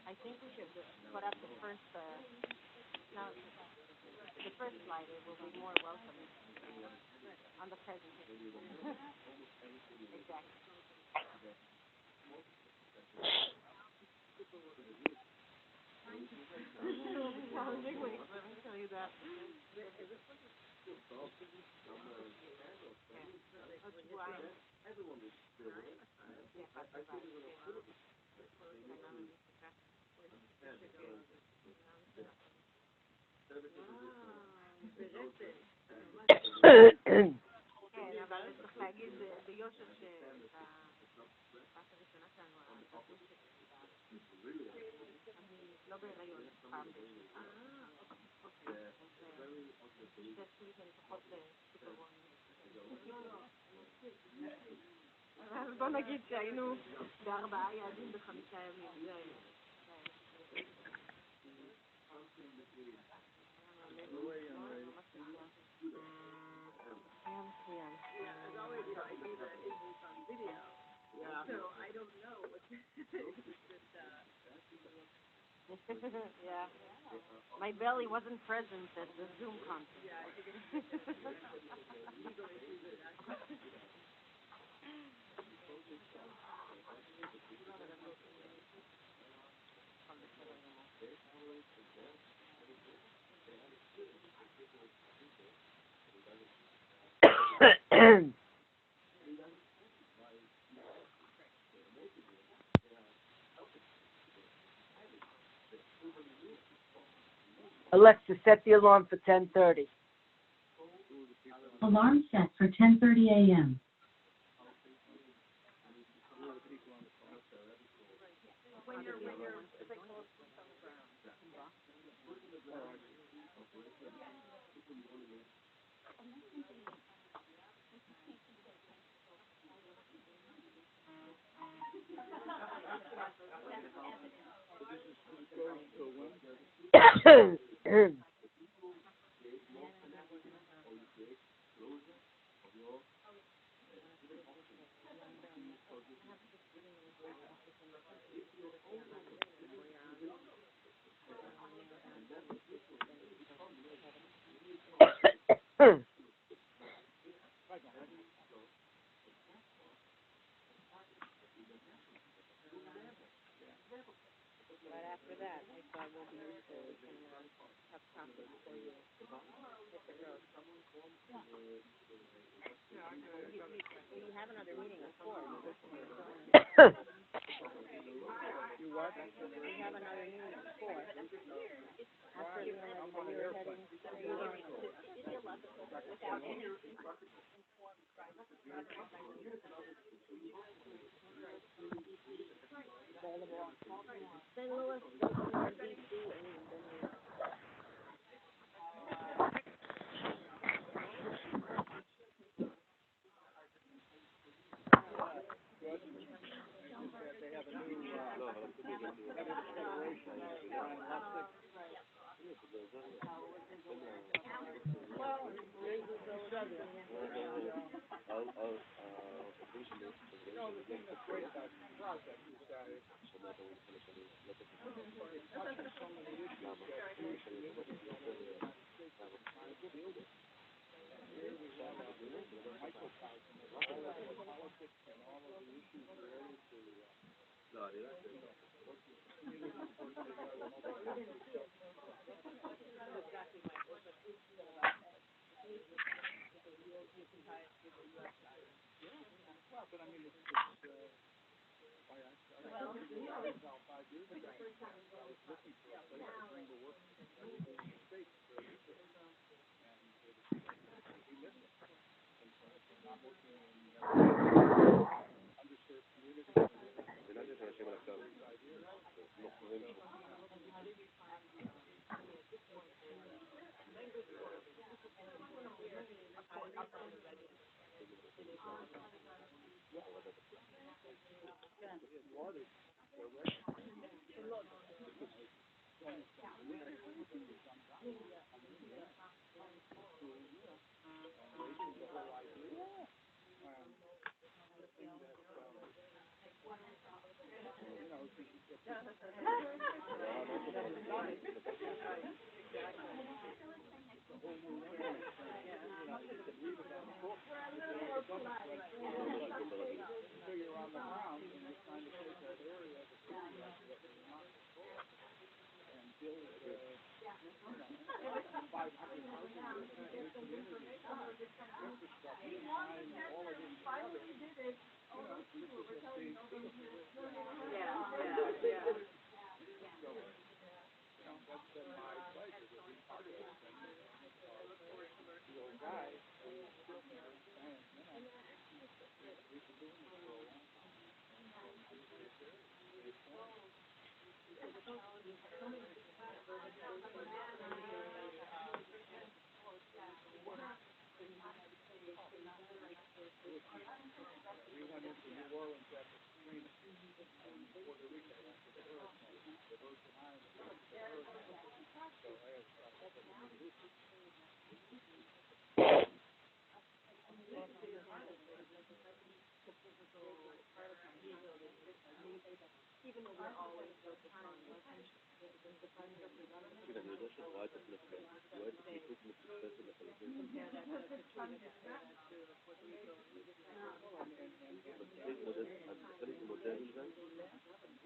I think we should put up the first, now, the first slide. It will be more welcoming on the presentation. Exactly. Challenging weeks, let me tell you that. That's why. כן, אבל צריך להגיד ביושר שהפעם הראשונה שלנו, אני לא בהיריון פעם בשביל. אז תעשו לי שאני פחות סופרון. אז בוא נגיד שהיינו ב4 יעדים ב5 ימים, זה היה. As always, I do that English on video, so I don't know what yeah. My belly wasn't present at the Zoom conference. Yeah, I figured legal issues with that. Alexa, set the alarm for 10:30. Alarm set for 10:30 a.m. When you're But after that, I thought we'll be useful. We can have coffee before you hit the road. You have another meeting at 4. You what? You have another meeting at 4. After you were heading to the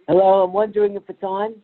Hello, I'm wondering if it's on.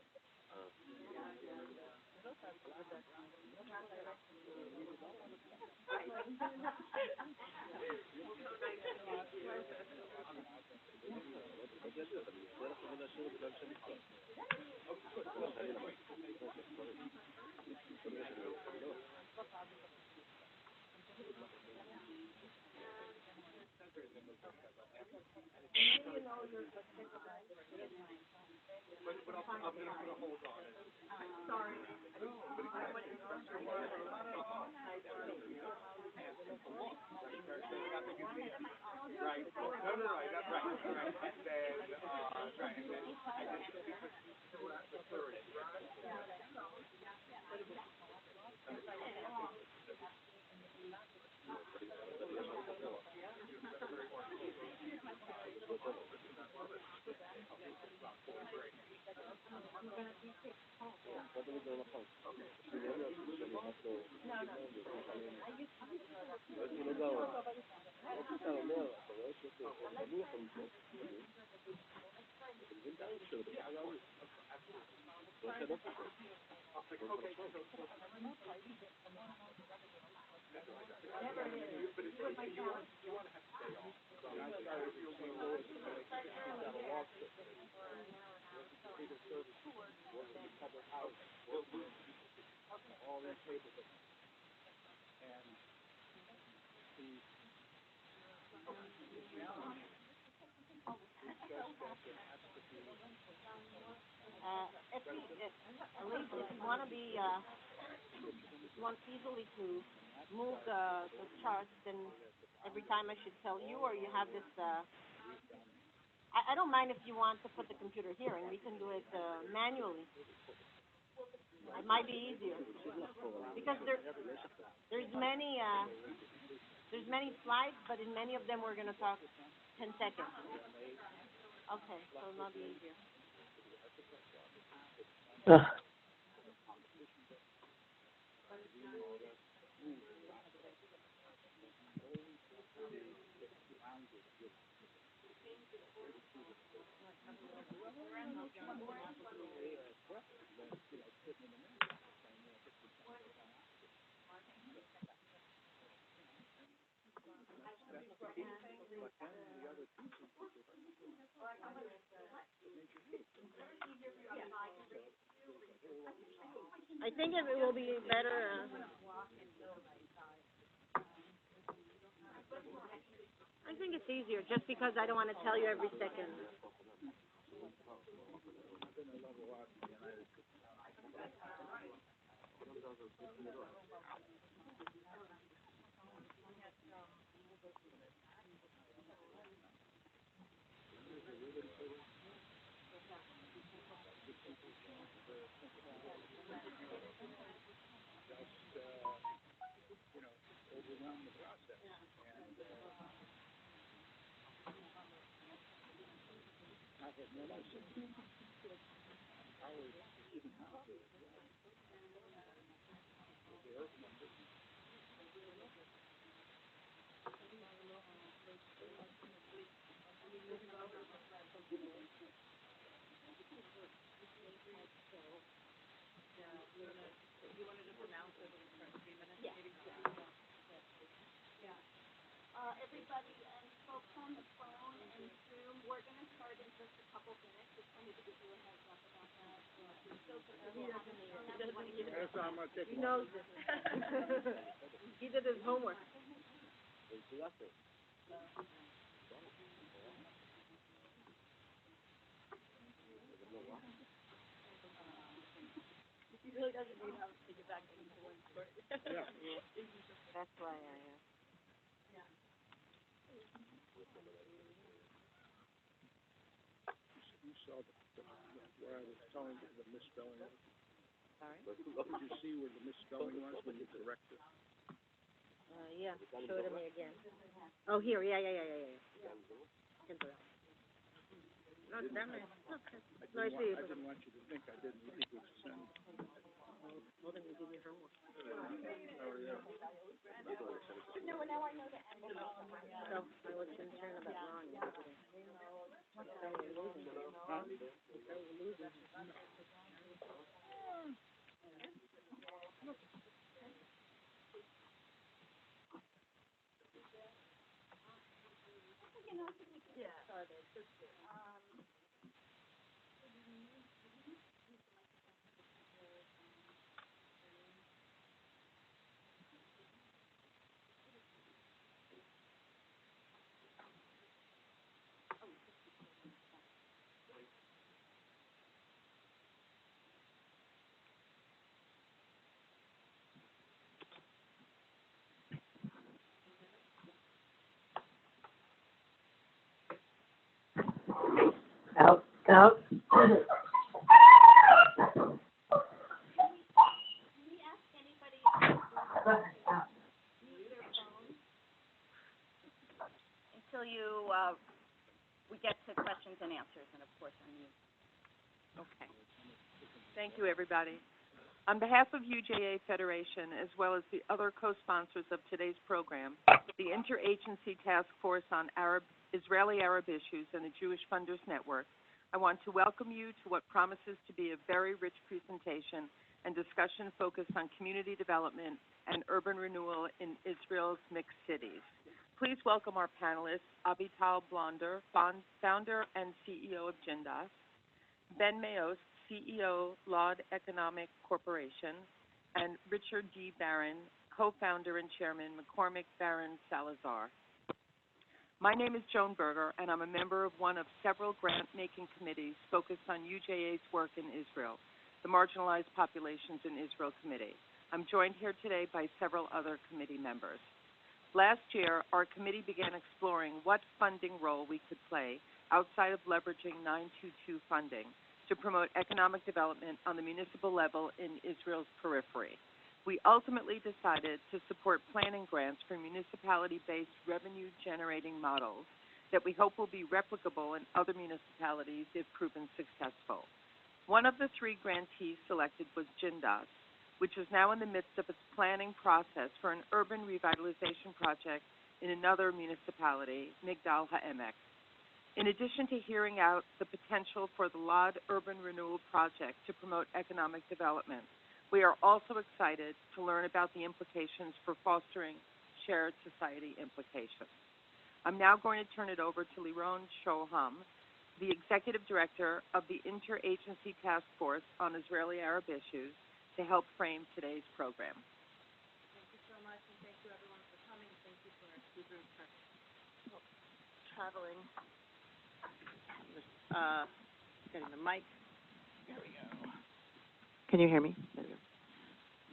If you want to be, you want easily to move the charts, then every time I should tell you, or you have this, I don't mind if you want to put the computer here, and we can do it manually. It might be easier, because there's many slides, but in many of them we're going to talk 10 seconds. Okay, so it might be easier. I think it will be better. I think it's easier just because I don't want to tell you every second. Everybody and folks on the phone and Zoom, we're going to start in just a couple minutes. Just wanted to give you a heads up about that. He knows this. He did his homework. He really doesn't need help to get back into one story. Yeah. That's why I You saw where I was telling you the misspelling was? Sorry? Did you see where the misspelling was when you corrected? Yeah, show it to me again. Oh, here, yeah. No, damn it. I didn't want you to think I didn't read what you sent. Well, then you give me homework. Oh, yeah. No, now I know the end. So, I was concerned about Ron yesterday. So we're losing. Huh? So we're losing. Out. Until we get to questions and answers, and of course I'm you. Okay. Thank you, everybody. On behalf of UJA Federation, as well as the other co-sponsors of today's program, the Interagency Task Force on Israeli Arab Issues and the Jewish Funders Network, I want to welcome you to what promises to be a very rich presentation and discussion focused on community development and urban renewal in Israel's mixed cities. Please welcome our panelists, Avital Blonder, founder and CEO of Jindas, Ben Mayos, CEO, Laud Economic Corporation, and Richard D. Barron, co-founder and chairman, McCormick Barron Salazar. My name is Joan Berger, and I'm a member of one of several grant-making committees focused on UJA's work in Israel, the Marginalized Populations in Israel Committee. I'm joined here today by several other committee members. Last year, our committee began exploring what funding role we could play outside of leveraging 922 funding to promote economic development on the municipal level in Israel's periphery. We ultimately decided to support planning grants for municipality-based revenue-generating models that we hope will be replicable in other municipalities if proven successful. One of the three grantees selected was Jindas, which is now in the midst of its planning process for an urban revitalization project in another municipality, Migdal HaEmek. In addition to hearing out the potential for the Lod Urban Renewal Project to promote economic development, we are also excited to learn about the implications for fostering shared society implications. I'm now going to turn it over to Liron Shoham, the Executive Director of the Interagency Task Force on Israeli-Arab Issues, to help frame today's program. Thank you so much, and thank you everyone for coming. Thank you for our speakers for traveling. Getting the mic. There we go. Can you hear me? There we go.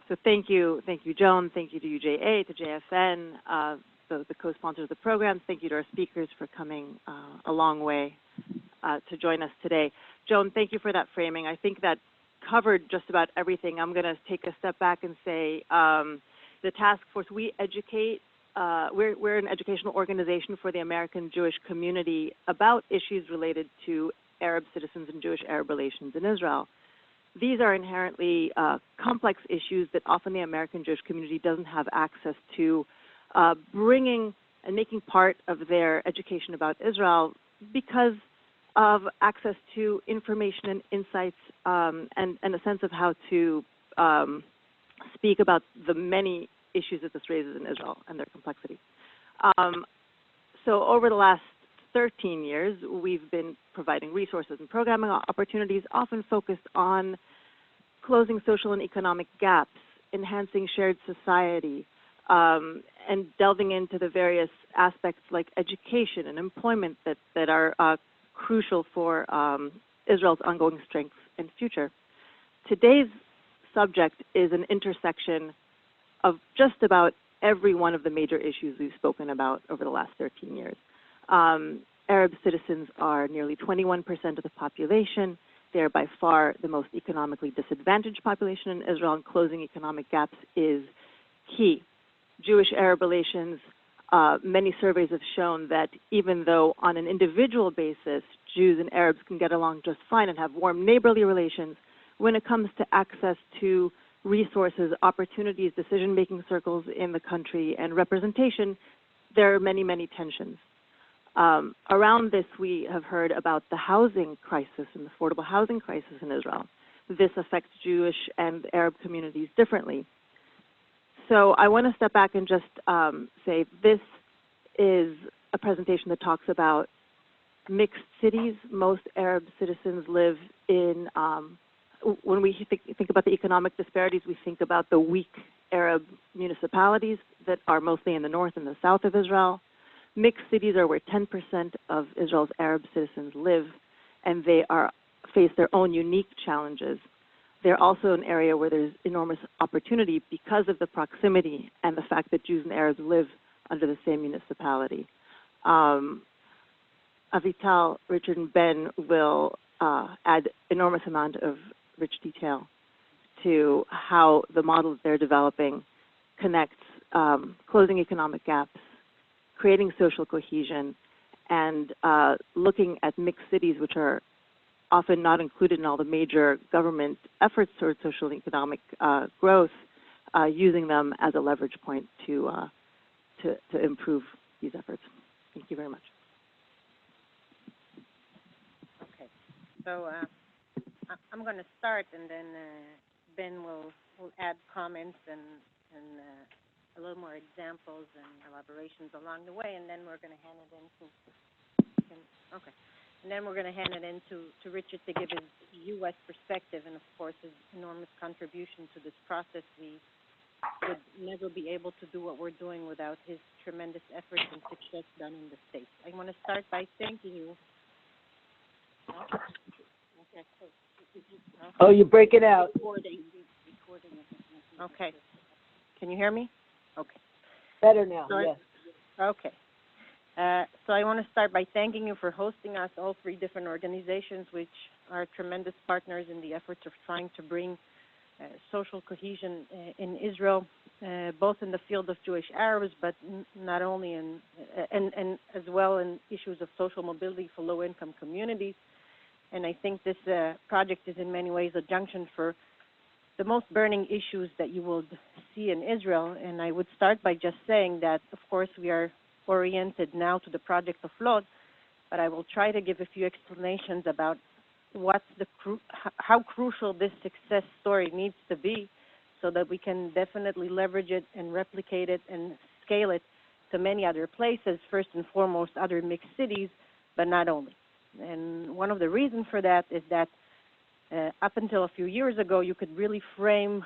So thank you, Joan. Thank you to UJA, to JFN, the co-sponsors of the program. Thank you to our speakers for coming a long way to join us today. Joan, thank you for that framing. I think that covered just about everything. I'm going to take a step back and say the task force, we educate, we're an educational organization for the American Jewish community about issues related to Arab citizens and Jewish-Arab relations in Israel. These are inherently complex issues that often the American Jewish community doesn't have access to, bringing and making part of their education about Israel because of access to information and insights and a sense of how to speak about the many issues that this raises in Israel and their complexity. So over the last 13 years, we've been providing resources and programming opportunities, often focused on closing social and economic gaps, enhancing shared society, and delving into the various aspects like education and employment that are crucial for Israel's ongoing strength and future. Today's subject is an intersection of just about every one of the major issues we've spoken about over the last 13 years. Arab citizens are nearly 21% of the population. They are by far the most economically disadvantaged population in Israel, and closing economic gaps is key. Jewish-Arab relations, many surveys have shown that even though on an individual basis, Jews and Arabs can get along just fine and have warm neighborly relations, when it comes to access to resources, opportunities, decision-making circles in the country, and representation, there are many, many tensions. Around this, we have heard about the housing crisis and the affordable housing crisis in Israel. This affects Jewish and Arab communities differently. So I want to step back and just say this is a presentation that talks about mixed cities. Most Arab citizens live in, when we think about the economic disparities, we think about the weak Arab municipalities that are mostly in the north and the south of Israel. Mixed cities are where 10% of Israel's Arab citizens live, and they face their own unique challenges. They're also an area where there's enormous opportunity because of the proximity and the fact that Jews and Arabs live under the same municipality. Avital, Richard, and Ben will add enormous amount of rich detail to how the model that they're developing connects closing economic gaps, creating social cohesion, and looking at mixed cities, which are often not included in all the major government efforts towards social and economic growth, using them as a leverage point to improve these efforts. Thank you very much. Okay, so I'm going to start, and then Ben will add comments and a little more examples and elaborations along the way, and then we're going to hand it into to Richard to give his U.S. perspective, and of course his enormous contribution to this process. We would never be able to do what we're doing without his tremendous efforts and success done in the States. I want to start by thanking you. Okay. Oh, you break it out. Recording. Okay. Can you hear me? Okay. Better now, yes. Okay. So I want to start by thanking you for hosting us, all three different organizations, which are tremendous partners in the efforts of trying to bring social cohesion in Israel, both in the field of Jewish Arabs, but not only and as well in issues of social mobility for low-income communities. And I think this project is in many ways a junction for the most burning issues that you will see in Israel. And I would start by just saying that, of course, we are oriented now to the project of Lod, but I will try to give a few explanations about how crucial this success story needs to be so that we can definitely leverage it and replicate it and scale it to many other places, first and foremost other mixed cities, but not only. And one of the reasons for that is that up until a few years ago, you could really frame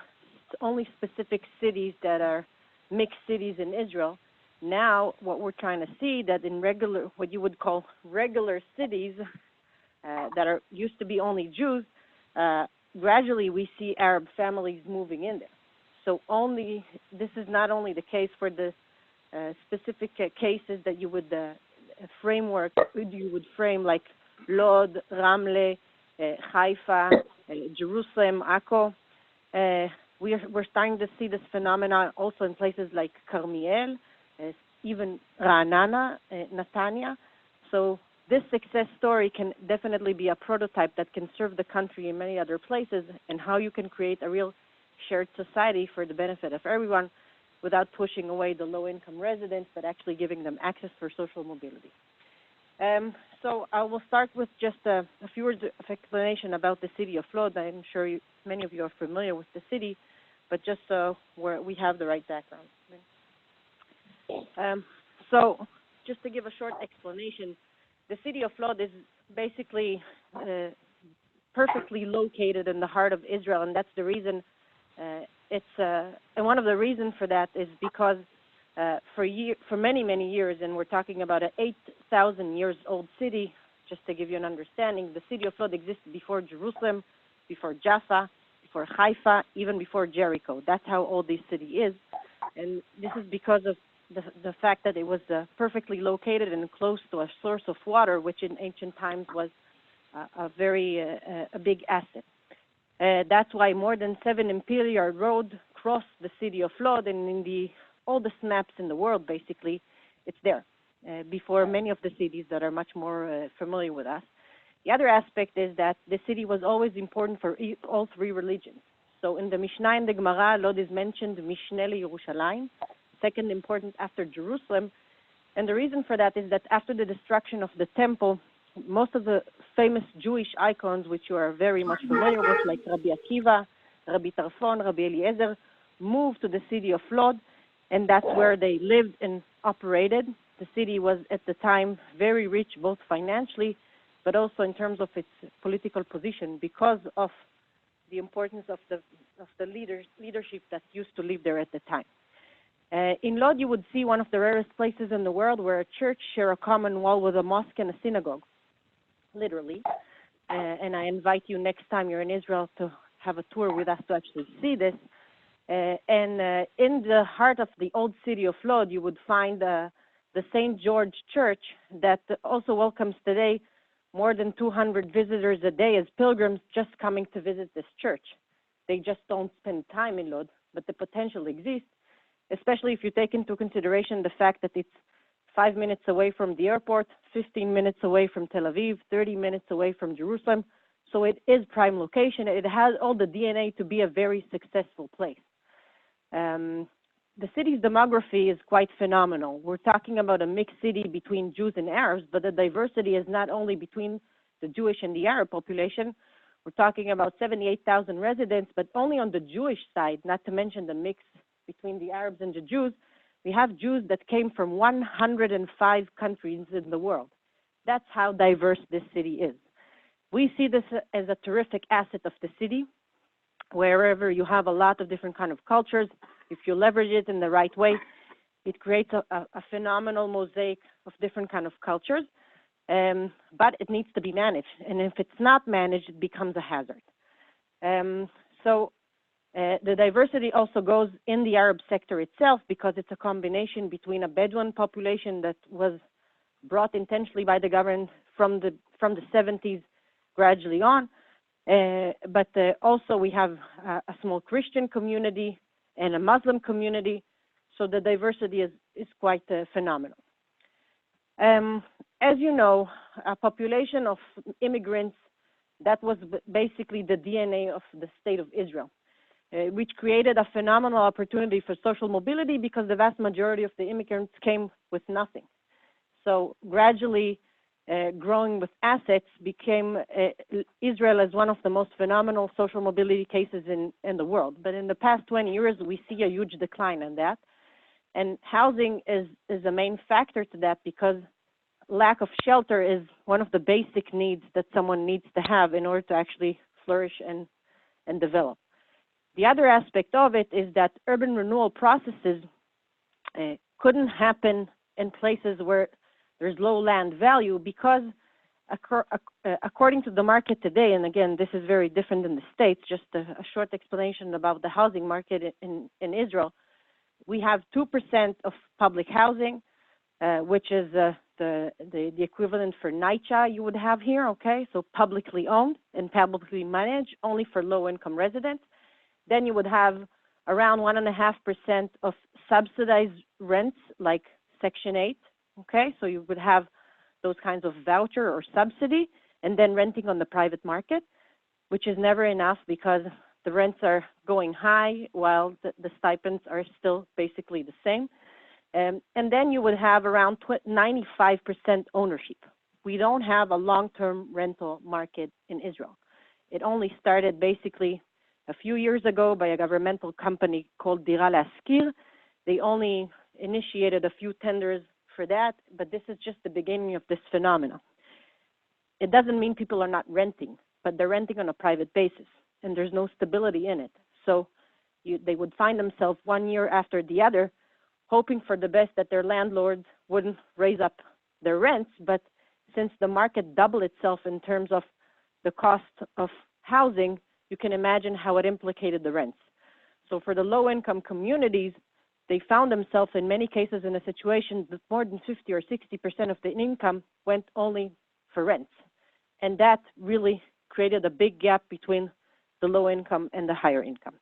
only specific cities that are mixed cities in Israel. Now, what we're trying to see that in what you would call regular cities that used to be only Jews, gradually we see Arab families moving in there. So this is not only the case for the specific cases that you would frame like Lod, Ramle, Haifa, Jerusalem, Akko. We're starting to see this phenomenon also in places like Carmiel, even Ra'anana, Netanya. So this success story can definitely be a prototype that can serve the country in many other places, and how you can create a real shared society for the benefit of everyone without pushing away the low-income residents, but actually giving them access for social mobility. So I will start with just a few words of explanation about the city of Lod. I'm sure many of you are familiar with the city, but just so we have the right background. So just to give a short explanation, the city of Lod is basically perfectly located in the heart of Israel, and that's the reason and one of the reasons for that is because for many, many years, and we're talking about an 8,000 years old city, just to give you an understanding, the city of Lod existed before Jerusalem, before Jaffa, before Haifa, even before Jericho. That's how old this city is. And this is because of the fact that it was perfectly located and close to a source of water, which in ancient times was a big asset. That's why more than 7 imperial roads cross the city of Lod, and in the oldest maps in the world, basically, it's there, before many of the cities that are much more familiar with us. The other aspect is that the city was always important for all three religions. So in the Mishnah and the Gemara, Lod is mentioned Mishneh Yerushalayim, second important after Jerusalem. And the reason for that is that after the destruction of the temple, most of the famous Jewish icons, which you are very much familiar with, like Rabbi Akiva, Rabbi Tarfon, Rabbi Eliezer, moved to the city of Lod, and that's where they lived and operated. The city was at the time very rich, both financially, but also in terms of its political position, because of the importance of the leadership that used to live there at the time. In Lod, you would see one of the rarest places in the world where a church share a common wall with a mosque and a synagogue, literally. And I invite you next time you're in Israel to have a tour with us to actually see this. And in the heart of the old city of Lod, you would find the St. George Church that also welcomes today more than 200 visitors a day as pilgrims just coming to visit this church. They just don't spend time in Lod, but the potential exists, especially if you take into consideration the fact that it's 5 minutes away from the airport, 15 minutes away from Tel Aviv, 30 minutes away from Jerusalem. So it is prime location. It has all the DNA to be a very successful place. The city's demography is quite phenomenal. We're talking about a mixed city between Jews and Arabs, but the diversity is not only between the Jewish and the Arab population. We're talking about 78,000 residents, but only on the Jewish side, not to mention the mix between the Arabs and the Jews. We have Jews that came from 105 countries in the world. That's how diverse this city is. We see this as a terrific asset of the city. Wherever you have a lot of different kind of cultures, if you leverage it in the right way, it creates a phenomenal mosaic of different kind of cultures, but it needs to be managed. And if it's not managed, it becomes a hazard. The diversity also goes in the Arab sector itself, because it's a combination between a Bedouin population that was brought intentionally by the government from the 70s gradually on, but also we have a small Christian community and a Muslim community, so the diversity is quite phenomenal. As you know, a population of immigrants, that was basically the DNA of the state of Israel, which created a phenomenal opportunity for social mobility, because the vast majority of the immigrants came with nothing. So gradually, growing with assets became Israel as one of the most phenomenal social mobility cases in the world. But in the past 20 years, we see a huge decline in that. And housing is a main factor to that, because lack of shelter is one of the basic needs that someone needs to have in order to actually flourish and develop. The other aspect of it is that urban renewal processes couldn't happen in places where there's low land value, because according to the market today, and again, this is very different in the States, just a short explanation about the housing market in Israel. We have 2% of public housing, which is the equivalent for NYCHA you would have here, okay? So publicly owned and publicly managed, only for low-income residents. Then you would have around 1.5% of subsidized rents, like Section 8, okay? So you would have those kinds of voucher or subsidy, and then renting on the private market, which is never enough because the rents are going high while the stipends are still basically the same. And then you would have around 95% ownership. We don't have a long-term rental market in Israel. It only started basically a few years ago by a governmental company called Dira Laskir. They only initiated a few tenders for that, but this is just the beginning of this phenomenon. It doesn't mean people are not renting, but they're renting on a private basis, and there's no stability in it. So they would find themselves 1 year after the other, hoping for the best that their landlords wouldn't raise up their rents. But since the market doubled itself in terms of the cost of housing, you can imagine how it implicated the rents. So for the low-income communities, they found themselves in many cases in a situation that more than 50 or 60% of the income went only for rents. And that really created a big gap between the low income and the higher income.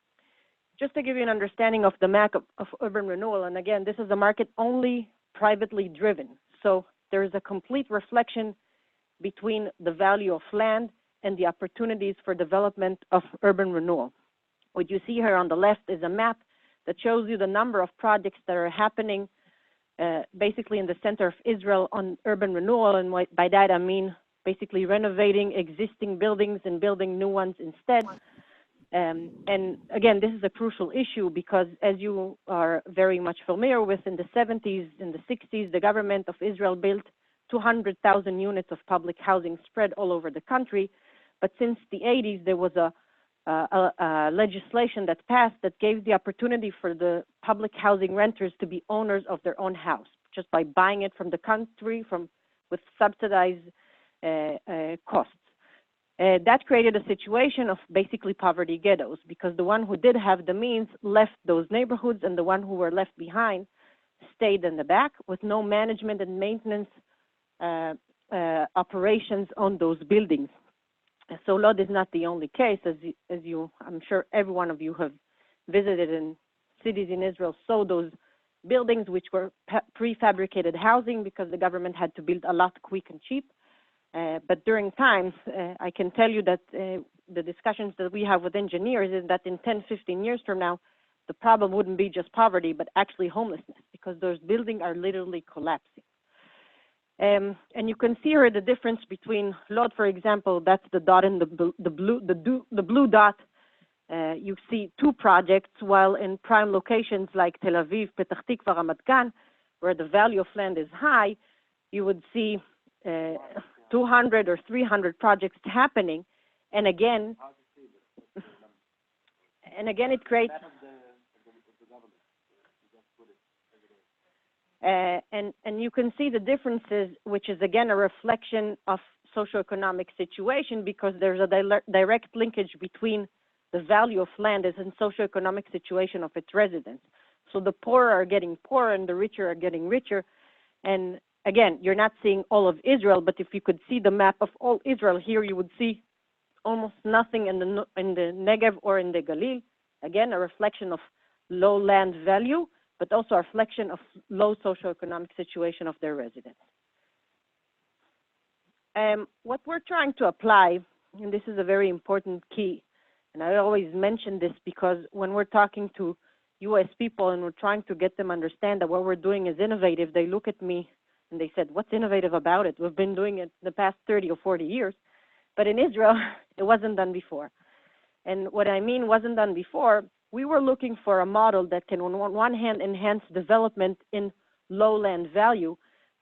Just to give you an understanding of the map of urban renewal, and again, this is a market only privately driven. So there is a complete reflection between the value of land and the opportunities for development of urban renewal. What you see here on the left is a map that shows you the number of projects that are happening basically in the center of Israel on urban renewal. And by that I mean basically renovating existing buildings and building new ones instead. And again, this is a crucial issue because, as you are very much familiar with, in the 70s, in the 60s, the government of Israel built 200,000 units of public housing spread all over the country. But since the 80s, there was a legislation that passed that gave the opportunity for the public housing renters to be owners of their own house, just by buying it from the country with subsidized costs. That created a situation of basically poverty ghettos, because the one who did have the means left those neighborhoods, and the one who were left behind stayed in the back with no management and maintenance operations on those buildings. So Lod is not the only case. As you, I'm sure every one of you have visited in cities in Israel, saw those buildings which were prefabricated housing because the government had to build a lot quick and cheap. But during times, I can tell you that the discussions that we have with engineers is that in 10, 15 years from now, the problem wouldn't be just poverty, but actually homelessness, because those buildings are literally collapsing. And you can see here the difference between Lod, for example. That's the dot in the blue dot. You see two projects, while in prime locations like Tel Aviv, Petah Tikva, Ramat Gan, where the value of land is high, you would see 200 or 300 projects happening, and again, it creates. And you can see the differences, which is again a reflection of socioeconomic situation, because there's a direct linkage between the value of land and socioeconomic situation of its residents. So the poor are getting poorer and the richer are getting richer. And again, you're not seeing all of Israel, but if you could see the map of all Israel here, you would see almost nothing in the Negev or in the Galil. Again, a reflection of low land value, but also a reflection of low socioeconomic situation of their residents. What we're trying to apply, and this is a very important key, and I always mention this because when we're talking to U.S. people and we're trying to get them understand that what we're doing is innovative, they look at me And they said, what's innovative about it? We've been doing it the past 30 or 40 years. But in Israel, it wasn't done before. And what I mean wasn't done before, we were looking for a model that can, on one hand, enhance development in low-land value,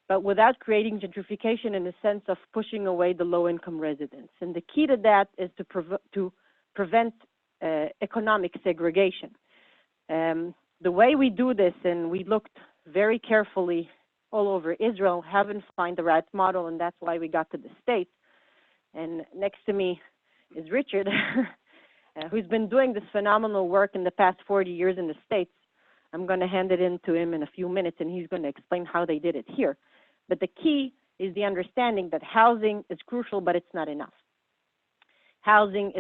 but without creating gentrification in the sense of pushing away the low-income residents. And the key to that is to prevent economic segregation. The way we do this, and we looked very carefully all over Israel, haven't found the right model, and that's why we got to the States. And next to me is Richard, who's been doing this phenomenal work in the past 40 years in the States. I'm going to hand it in to him in a few minutes, and he's going to explain how they did it here. But the key is the understanding that housing is crucial, but it's not enough. Housing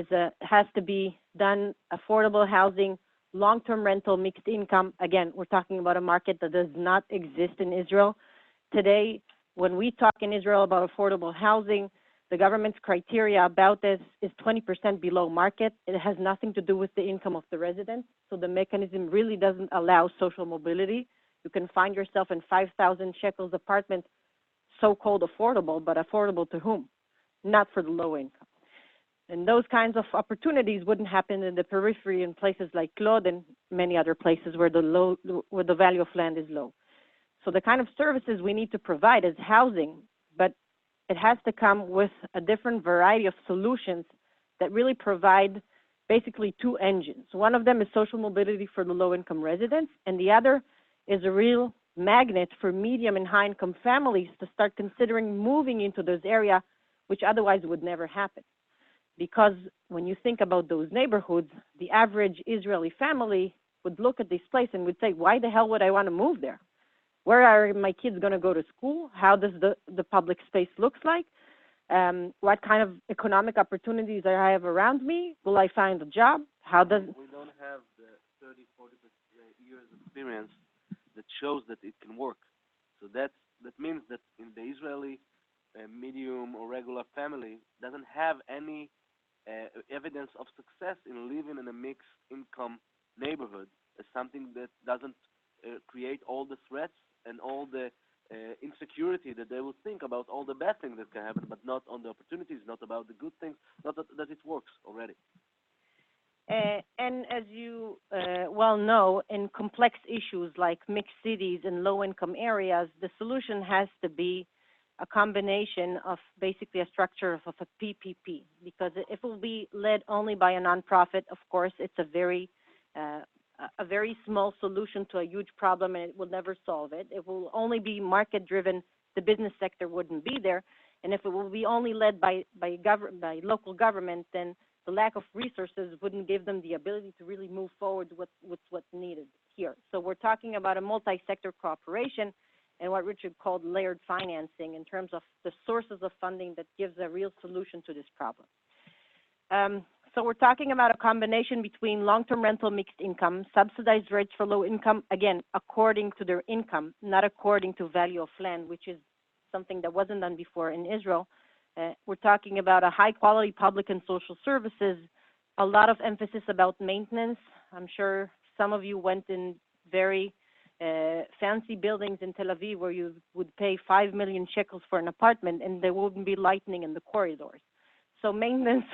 has to be done, affordable housing, long-term rental, mixed income. Again, we're talking about a market that does not exist in Israel. Today, when we talk in Israel about affordable housing, the government's criteria about this is 20% below market. It has nothing to do with the income of the residents. So the mechanism really doesn't allow social mobility. You can find yourself in 5,000 shekels apartment, so-called affordable, but affordable to whom? Not for the low income. And those kinds of opportunities wouldn't happen in the periphery in places like Lod and many other places where the value of land is low. So the kind of services we need to provide is housing, but it has to come with a different variety of solutions that really provide basically two engines. One of them is social mobility for the low-income residents, and the other is a real magnet for medium and high-income families to start considering moving into those areas, which otherwise would never happen. Because when you think about those neighborhoods, the average Israeli family would look at this place and would say, why the hell would I want to move there? Where are my kids going to go to school? How does the public space look like? What kind of economic opportunities do I have around me? Will I find a job? How does... We don't have the 30, 40 years of experience that shows that it can work. So that means that in the Israeli medium or regular family doesn't have any evidence of success in living in a mixed income neighborhood as something that doesn't create all the threats and all the insecurity that they will think about all the bad things that can happen, but not on the opportunities, not about the good things, not that it works already. And as you well know, in complex issues like mixed cities and low-income areas, the solution has to be a combination of basically a structure of a PPP, because if it will be led only by a nonprofit, of course, it's a very small solution to a huge problem, and it will never solve it. It will only be market-driven. The business sector wouldn't be there. And if it will be only led by local government, then the lack of resources wouldn't give them the ability to really move forward with what's needed here. So we're talking about a multi-sector cooperation and what Richard called layered financing in terms of the sources of funding that gives a real solution to this problem. So we're talking about a combination between long-term rental mixed income, subsidized rates for low income, again, according to their income, not according to value of land, which is something that wasn't done before in Israel. We're talking about a high-quality public and social services, a lot of emphasis about maintenance. I'm sure some of you went in very fancy buildings in Tel Aviv where you would pay 5 million shekels for an apartment and there wouldn't be lighting in the corridors. So maintenance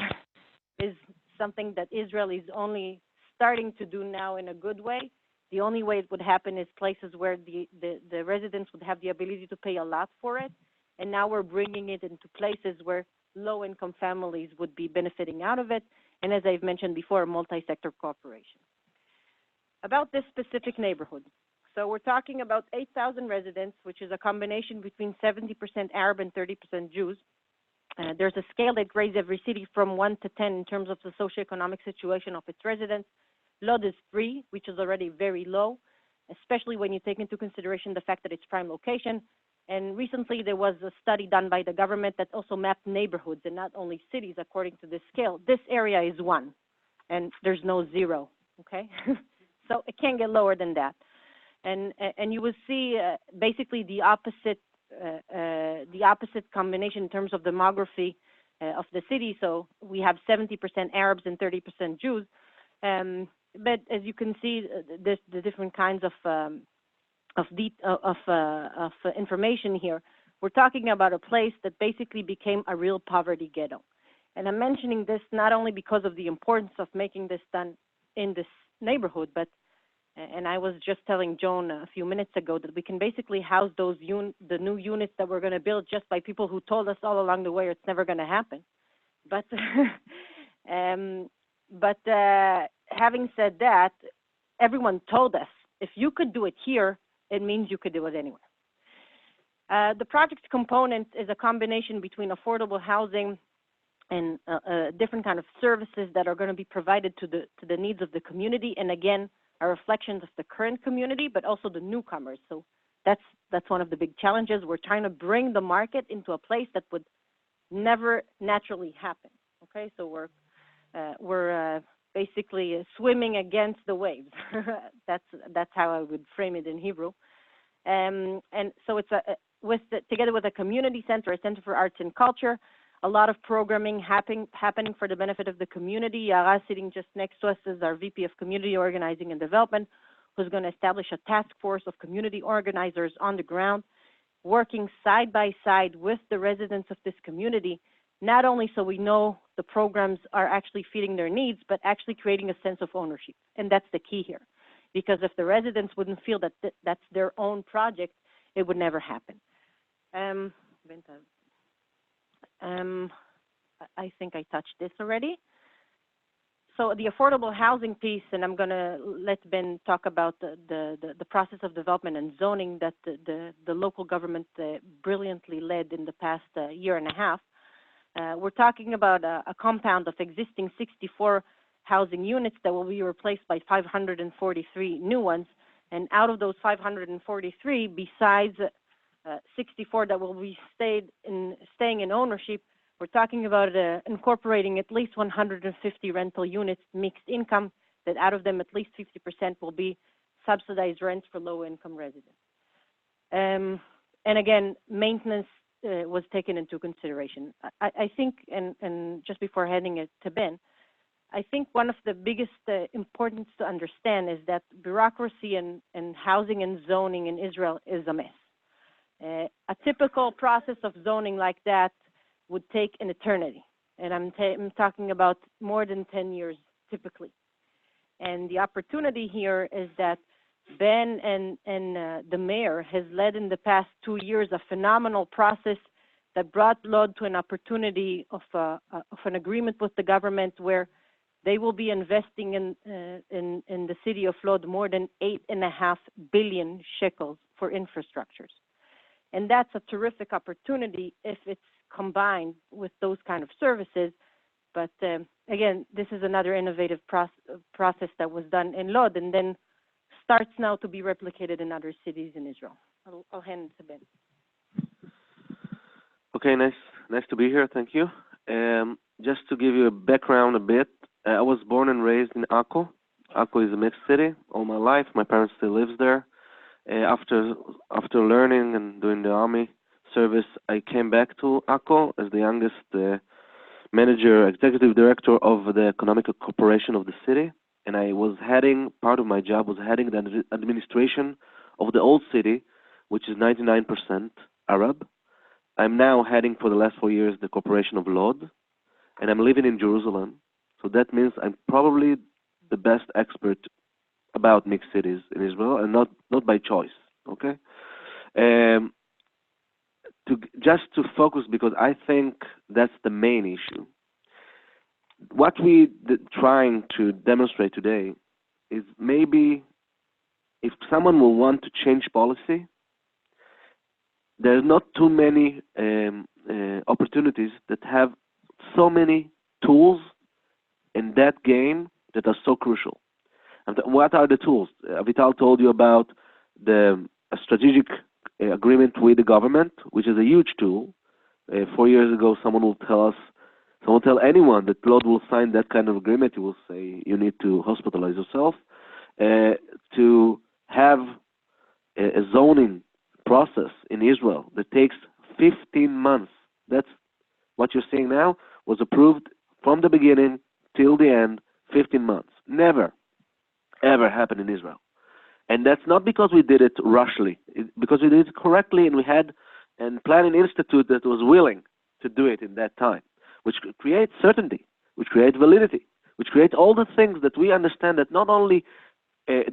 is something that Israel is only starting to do now in a good way. The only way it would happen is places where the residents would have the ability to pay a lot for it. And now we're bringing it into places where low-income families would be benefiting out of it. And as I've mentioned before, a multi-sector cooperation. About this specific neighborhood. So we're talking about 8,000 residents, which is a combination between 70% Arab and 30% Jews. There's a scale that grades every city from 1 to 10 in terms of the socioeconomic situation of its residents. Lod is 3, which is already very low, especially when you take into consideration the fact that it's prime location. And recently there was a study done by the government that also mapped neighborhoods and not only cities according to this scale. This area is 1, and there's no 0, okay? So it can't get lower than that. And you will see basically the opposite combination in terms of demography of the city. So we have 70% Arabs and 30% Jews. But as you can see, the different kinds of information here. we're talking about a place that basically became a real poverty ghetto. And I'm mentioning this not only because of the importance of making this done in this neighborhood, but, and I was just telling Joan a few minutes ago that we can basically house those the new units that we're going to build just by people who told us all along the way it's never going to happen. But, having said that, everyone told us, if you could do it here, it means you could do it anywhere. The project component is a combination between affordable housing and different kind of services that are going to be provided to the needs of the community, and again, are reflections of the current community, but also the newcomers. So that's one of the big challenges. We're trying to bring the market into a place that would never naturally happen. Okay, so we're basically swimming against the waves. That's how I would frame it in Hebrew. And so it's together with a community center, a center for arts and culture, a lot of programming happening for the benefit of the community. Yara, sitting just next to us, is our VP of Community Organizing and Development, who's going to establish a task force of community organizers on the ground, working side by side with the residents of this community, not only so we know the programs are actually feeding their needs, but actually creating a sense of ownership. And that's the key here. Because if the residents wouldn't feel that that's their own project, it would never happen. I think I touched this already. So the affordable housing piece, and I'm going to let Ben talk about the process of development and zoning that the local government brilliantly led in the past year and a half. We're talking about a compound of existing 64 housing units that will be replaced by 543 new ones. And out of those 543, besides 64 that will be staying in ownership, we're talking about incorporating at least 150 rental units, mixed income, that out of them at least 50% will be subsidized rents for low-income residents. And again, maintenance was taken into consideration. I think, and just before handing it to Ben, I think one of the biggest importance to understand is that bureaucracy and housing and zoning in Israel is a mess. A typical process of zoning like that would take an eternity, and I'm talking about more than 10 years typically. And the opportunity here is that Ben and the mayor has led in the past 2 years a phenomenal process that brought Lod to an opportunity of an agreement with the government where they will be investing in the city of Lod more than 8.5 billion shekels for infrastructures. And that's a terrific opportunity if it's combined with those kind of services. But again, this is another innovative process that was done in Lod and then starts now to be replicated in other cities in Israel. I'll hand it to Ben. Okay, nice to be here. Thank you. Just to give you a background a bit, I was born and raised in Akko. Akko is a mixed city all my life. My parents still lives there. After learning and doing the army service, I came back to Akko as the youngest executive director of the economic corporation of the city. And I was part of my job was heading the administration of the old city, which is 99% Arab. I'm now heading for the last 4 years the corporation of Lod, and I'm living in Jerusalem. So that means I'm probably the best expert about mixed cities in Israel, and not by choice. Okay, just to focus, because I think that's the main issue. What we trying to demonstrate today is maybe if someone will want to change policy, there's not too many opportunities that have so many tools in that game that are so crucial. And what are the tools? Avital told you about a strategic agreement with the government, which is a huge tool. 4 years ago, someone will tell anyone that Lod will sign that kind of agreement. He will say, you need to hospitalize yourself. To have a zoning process in Israel that takes 15 months. That's what you're seeing now, was approved from the beginning till the end, 15 months. Never, ever happened in Israel. And that's not because we did it rushly, because we did it correctly and we had and planning institute that was willing to do it in that time, which creates certainty, which creates validity, which creates all the things that we understand that not only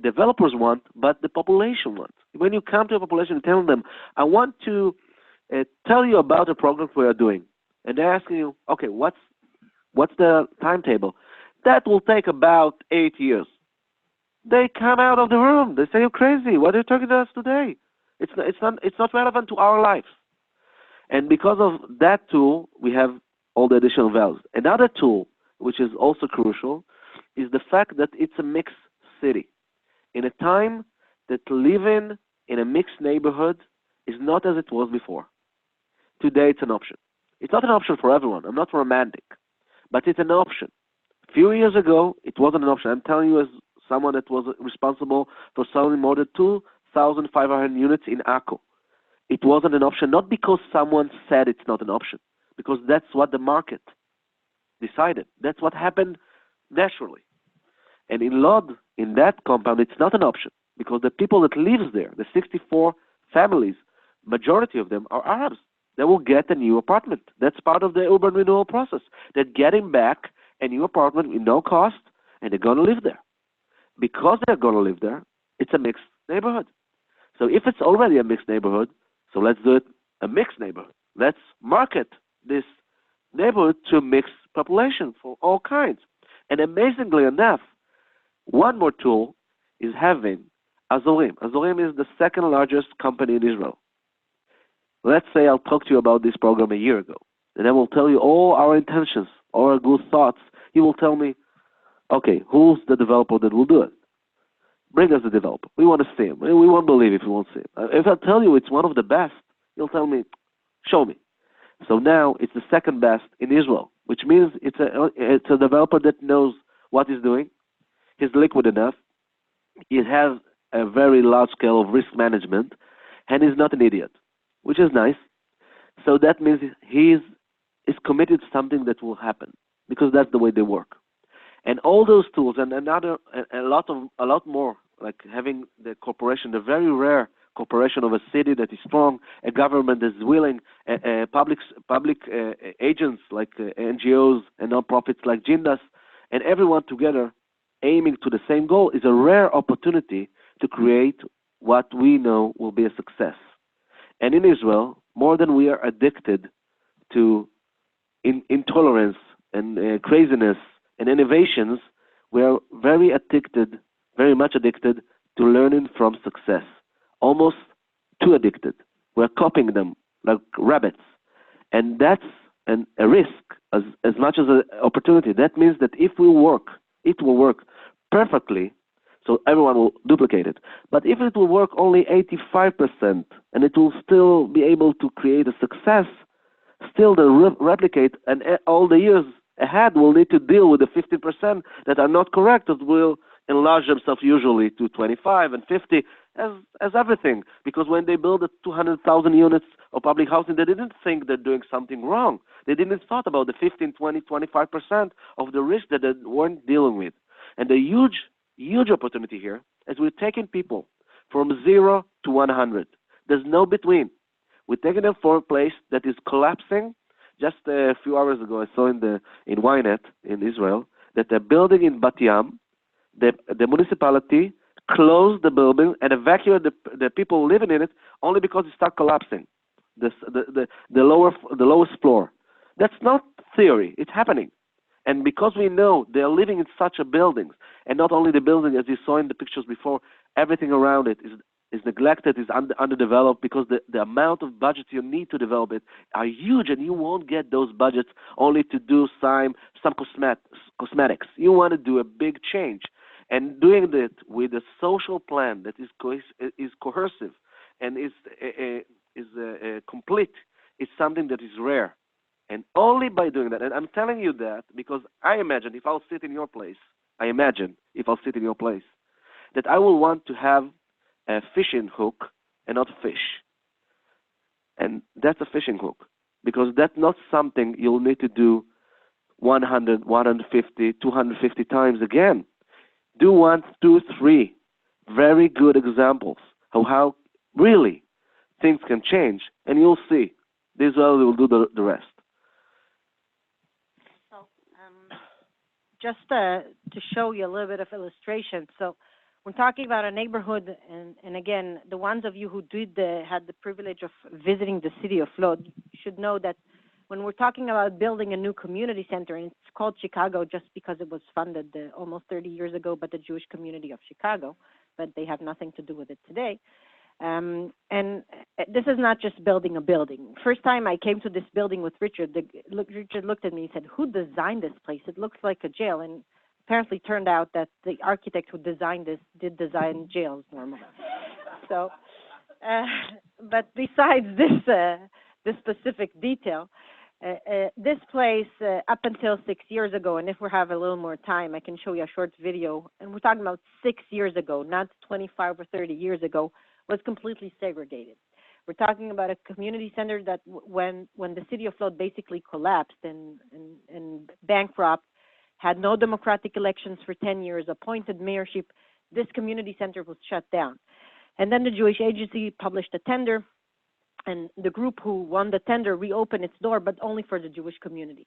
developers want, but the population wants. When you come to a population and tell them, I want to tell you about a program we are doing, and they're asking you, okay, what's the timetable? That will take about 8 years. They come out of the room. They say, you're crazy. What are you talking to us today? It's not relevant to our lives. And because of that tool, we have all the additional values. Another tool, which is also crucial, is the fact that it's a mixed city. In a time that living in a mixed neighborhood is not as it was before. Today, it's an option. It's not an option for everyone. I'm not romantic, but it's an option. A few years ago, it wasn't an option. I'm telling you as someone that was responsible for selling more than 2,500 units in Akko. It wasn't an option, not because someone said it's not an option, because that's what the market decided. That's what happened naturally. And in Lod, in that compound, it's not an option, because the people that live there, the 64 families, majority of them are Arabs. They will get a new apartment. That's part of the urban renewal process. They're getting back a new apartment with no cost, and they're going to live there. Because they're going to live there, it's a mixed neighborhood. So if it's already a mixed neighborhood, so let's do it a mixed neighborhood. Let's market this neighborhood to mixed population for all kinds. And amazingly enough, one more tool is having Azorim. Azorim is the second largest company in Israel. Let's say I'll talk to you about this program a year ago, and I will tell you all our intentions, all our good thoughts. You will tell me, okay, who's the developer that will do it? Bring us the developer. We want to see him. We won't believe if we won't see him. If I tell you it's one of the best, you'll tell me, show me. So now it's the second best in Israel, which means it's a developer that knows what he's doing. He's liquid enough. He has a very large scale of risk management, and he's not an idiot, which is nice. So that means he's committed to something that will happen, because that's the way they work. And all those tools and a lot more, like having the corporation, the very rare corporation of a city that is strong, a government that is willing, public agents like NGOs and nonprofits like Jindas, and everyone together aiming to the same goal is a rare opportunity to create what we know will be a success. And in Israel, more than we are addicted to intolerance and craziness and innovations, we are very much addicted to learning from success. Almost too addicted. We're copying them like rabbits. And that's a risk as much as an opportunity. That means that if we work, it will work perfectly, so everyone will duplicate it. But if it will work only 85% and it will still be able to create a success, still the replicate and all the years ahead will need to deal with the 50% that are not correct, that will enlarge themselves usually to 25 and 50 as everything. Because when they build 200,000 units of public housing, they didn't think they're doing something wrong. They didn't thought about the 15, 20, 25% of the risk that they weren't dealing with. And the huge opportunity here is we're taking people from 0 to 100. There's no between. We're taking them for a place that is collapsing. Just a few hours ago, I saw in Ynet in Israel that they're building in Bat Yam. The municipality closed the building and evacuated the people living in it only because it started collapsing. The lowest floor. That's not theory. It's happening. And because we know they're living in such a building, and not only the building, as you saw in the pictures before, everything around it is neglected, is underdeveloped, because the amount of budget you need to develop it are huge, and you won't get those budgets only to do some cosmetics. You want to do a big change. And doing that with a social plan that is cohesive and is complete is something that is rare. And only by doing that, and I'm telling you that because I imagine if I'll sit in your place, that I will want to have a fishing hook and not fish. And that's a fishing hook, because that's not something you'll need to do 100, 150, 250 times again. Do 1, 2, 3 very good examples of how really things can change, and you'll see. The Israeli will do the rest. So, just to show you a little bit of illustration. So, we're talking about a neighborhood, and again, the ones of you who had the privilege of visiting the city of Lod should know that when we're talking about building a new community center, and it's called Chicago just because it was funded almost 30 years ago by the Jewish community of Chicago, but they have nothing to do with it today. And this is not just building a building. First time I came to this building with Richard, Richard looked at me and said, "Who designed this place? It looks like a jail." And apparently turned out that the architect who designed this did design jails normally. So, but besides this specific detail, this place, up until 6 years ago, and if we have a little more time, I can show you a short video, and we're talking about 6 years ago, not 25 or 30 years ago, was completely segregated. We're talking about a community center that when the city of Lod basically collapsed and bankrupt, had no democratic elections for 10 years, appointed mayorship, this community center was shut down. And then the Jewish Agency published a tender, and the group who won the tender reopened its door, but only for the Jewish community.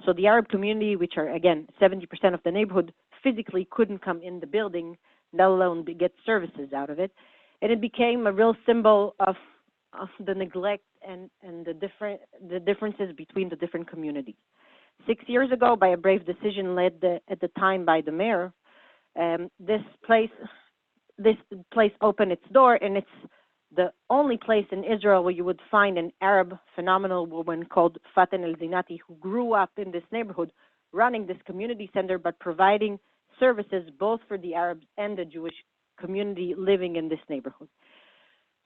So the Arab community, which are, again, 70% of the neighborhood, physically couldn't come in the building, let alone get services out of it. And it became a real symbol of the neglect and the differences between the different communities. 6 years ago, by a brave decision led at the time by the mayor, this place opened its door, and it's the only place in Israel where you would find an Arab phenomenal woman called Faten El-Zinati, who grew up in this neighborhood, running this community center, but providing services both for the Arabs and the Jewish community living in this neighborhood.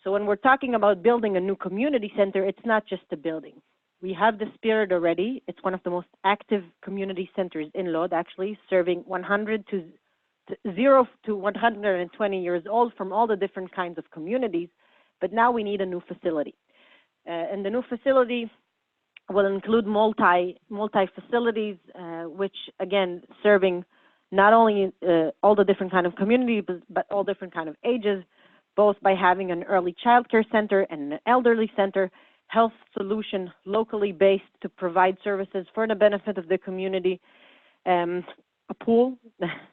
So when we're talking about building a new community center, it's not just a building. We have the spirit already. It's one of the most active community centers in Lod, actually, serving 0 to 120 years old from all the different kinds of communities. But now we need a new facility. And the new facility will include multi facilities, which, again, serving not only all the different kind of communities, but all different kind of ages, both by having an early child care center and an elderly center, health solution locally based to provide services for the benefit of the community, a pool,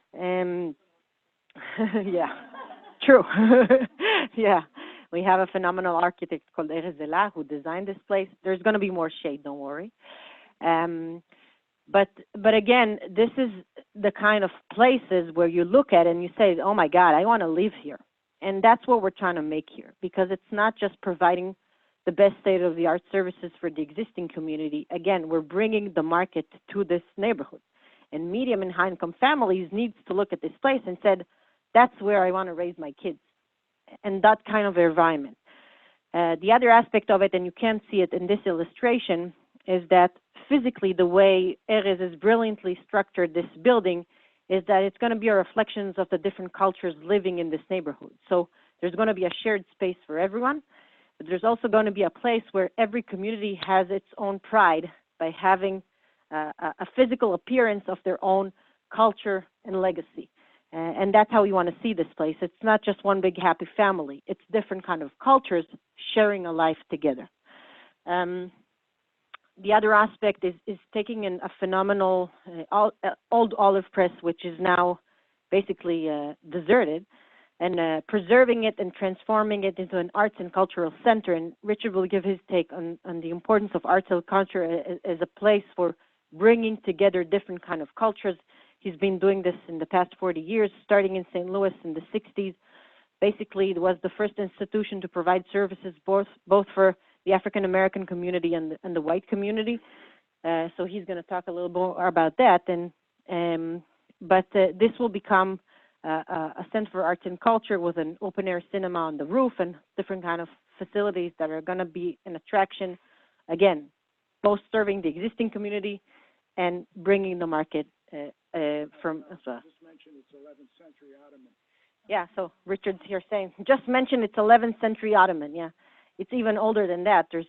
yeah, true, yeah. We have a phenomenal architect called Erez Zela who designed this place. There's going to be more shade, don't worry. But again, this is the kind of places where you look at it and you say, oh my God, I want to live here. And that's what we're trying to make here, because it's not just providing the best state-of-the-art services for the existing community. Again, we're bringing the market to this neighborhood. And medium and high-income families needs to look at this place and said, that's where I want to raise my kids, and that kind of environment. The other aspect of it, and you can't see it in this illustration, is that physically the way Erez has brilliantly structured this building is that it's going to be a reflection of the different cultures living in this neighborhood. So there's going to be a shared space for everyone, but there's also going to be a place where every community has its own pride by having a physical appearance of their own culture and legacy. And that's how we want to see this place. It's not just one big happy family. It's different kind of cultures sharing a life together. The other aspect is taking in a phenomenal old olive press, which is now basically deserted, and preserving it and transforming it into an arts and cultural center. And Richard will give his take on the importance of arts and culture as a place for bringing together different kind of cultures. He's been doing this in the past 40 years, starting in St. Louis in the 60s. Basically, it was the first institution to provide services both for the African-American community and the white community. So he's going to talk a little more about that. But this will become a Center for Arts and Culture with an open-air cinema on the roof and different kind of facilities that are going to be an attraction, again, both serving the existing community and bringing the market from. Just mentioned it's 11th century Ottoman. Yeah, so Richard's here saying, just mentioned it's 11th century Ottoman, yeah. It's even older than that. There's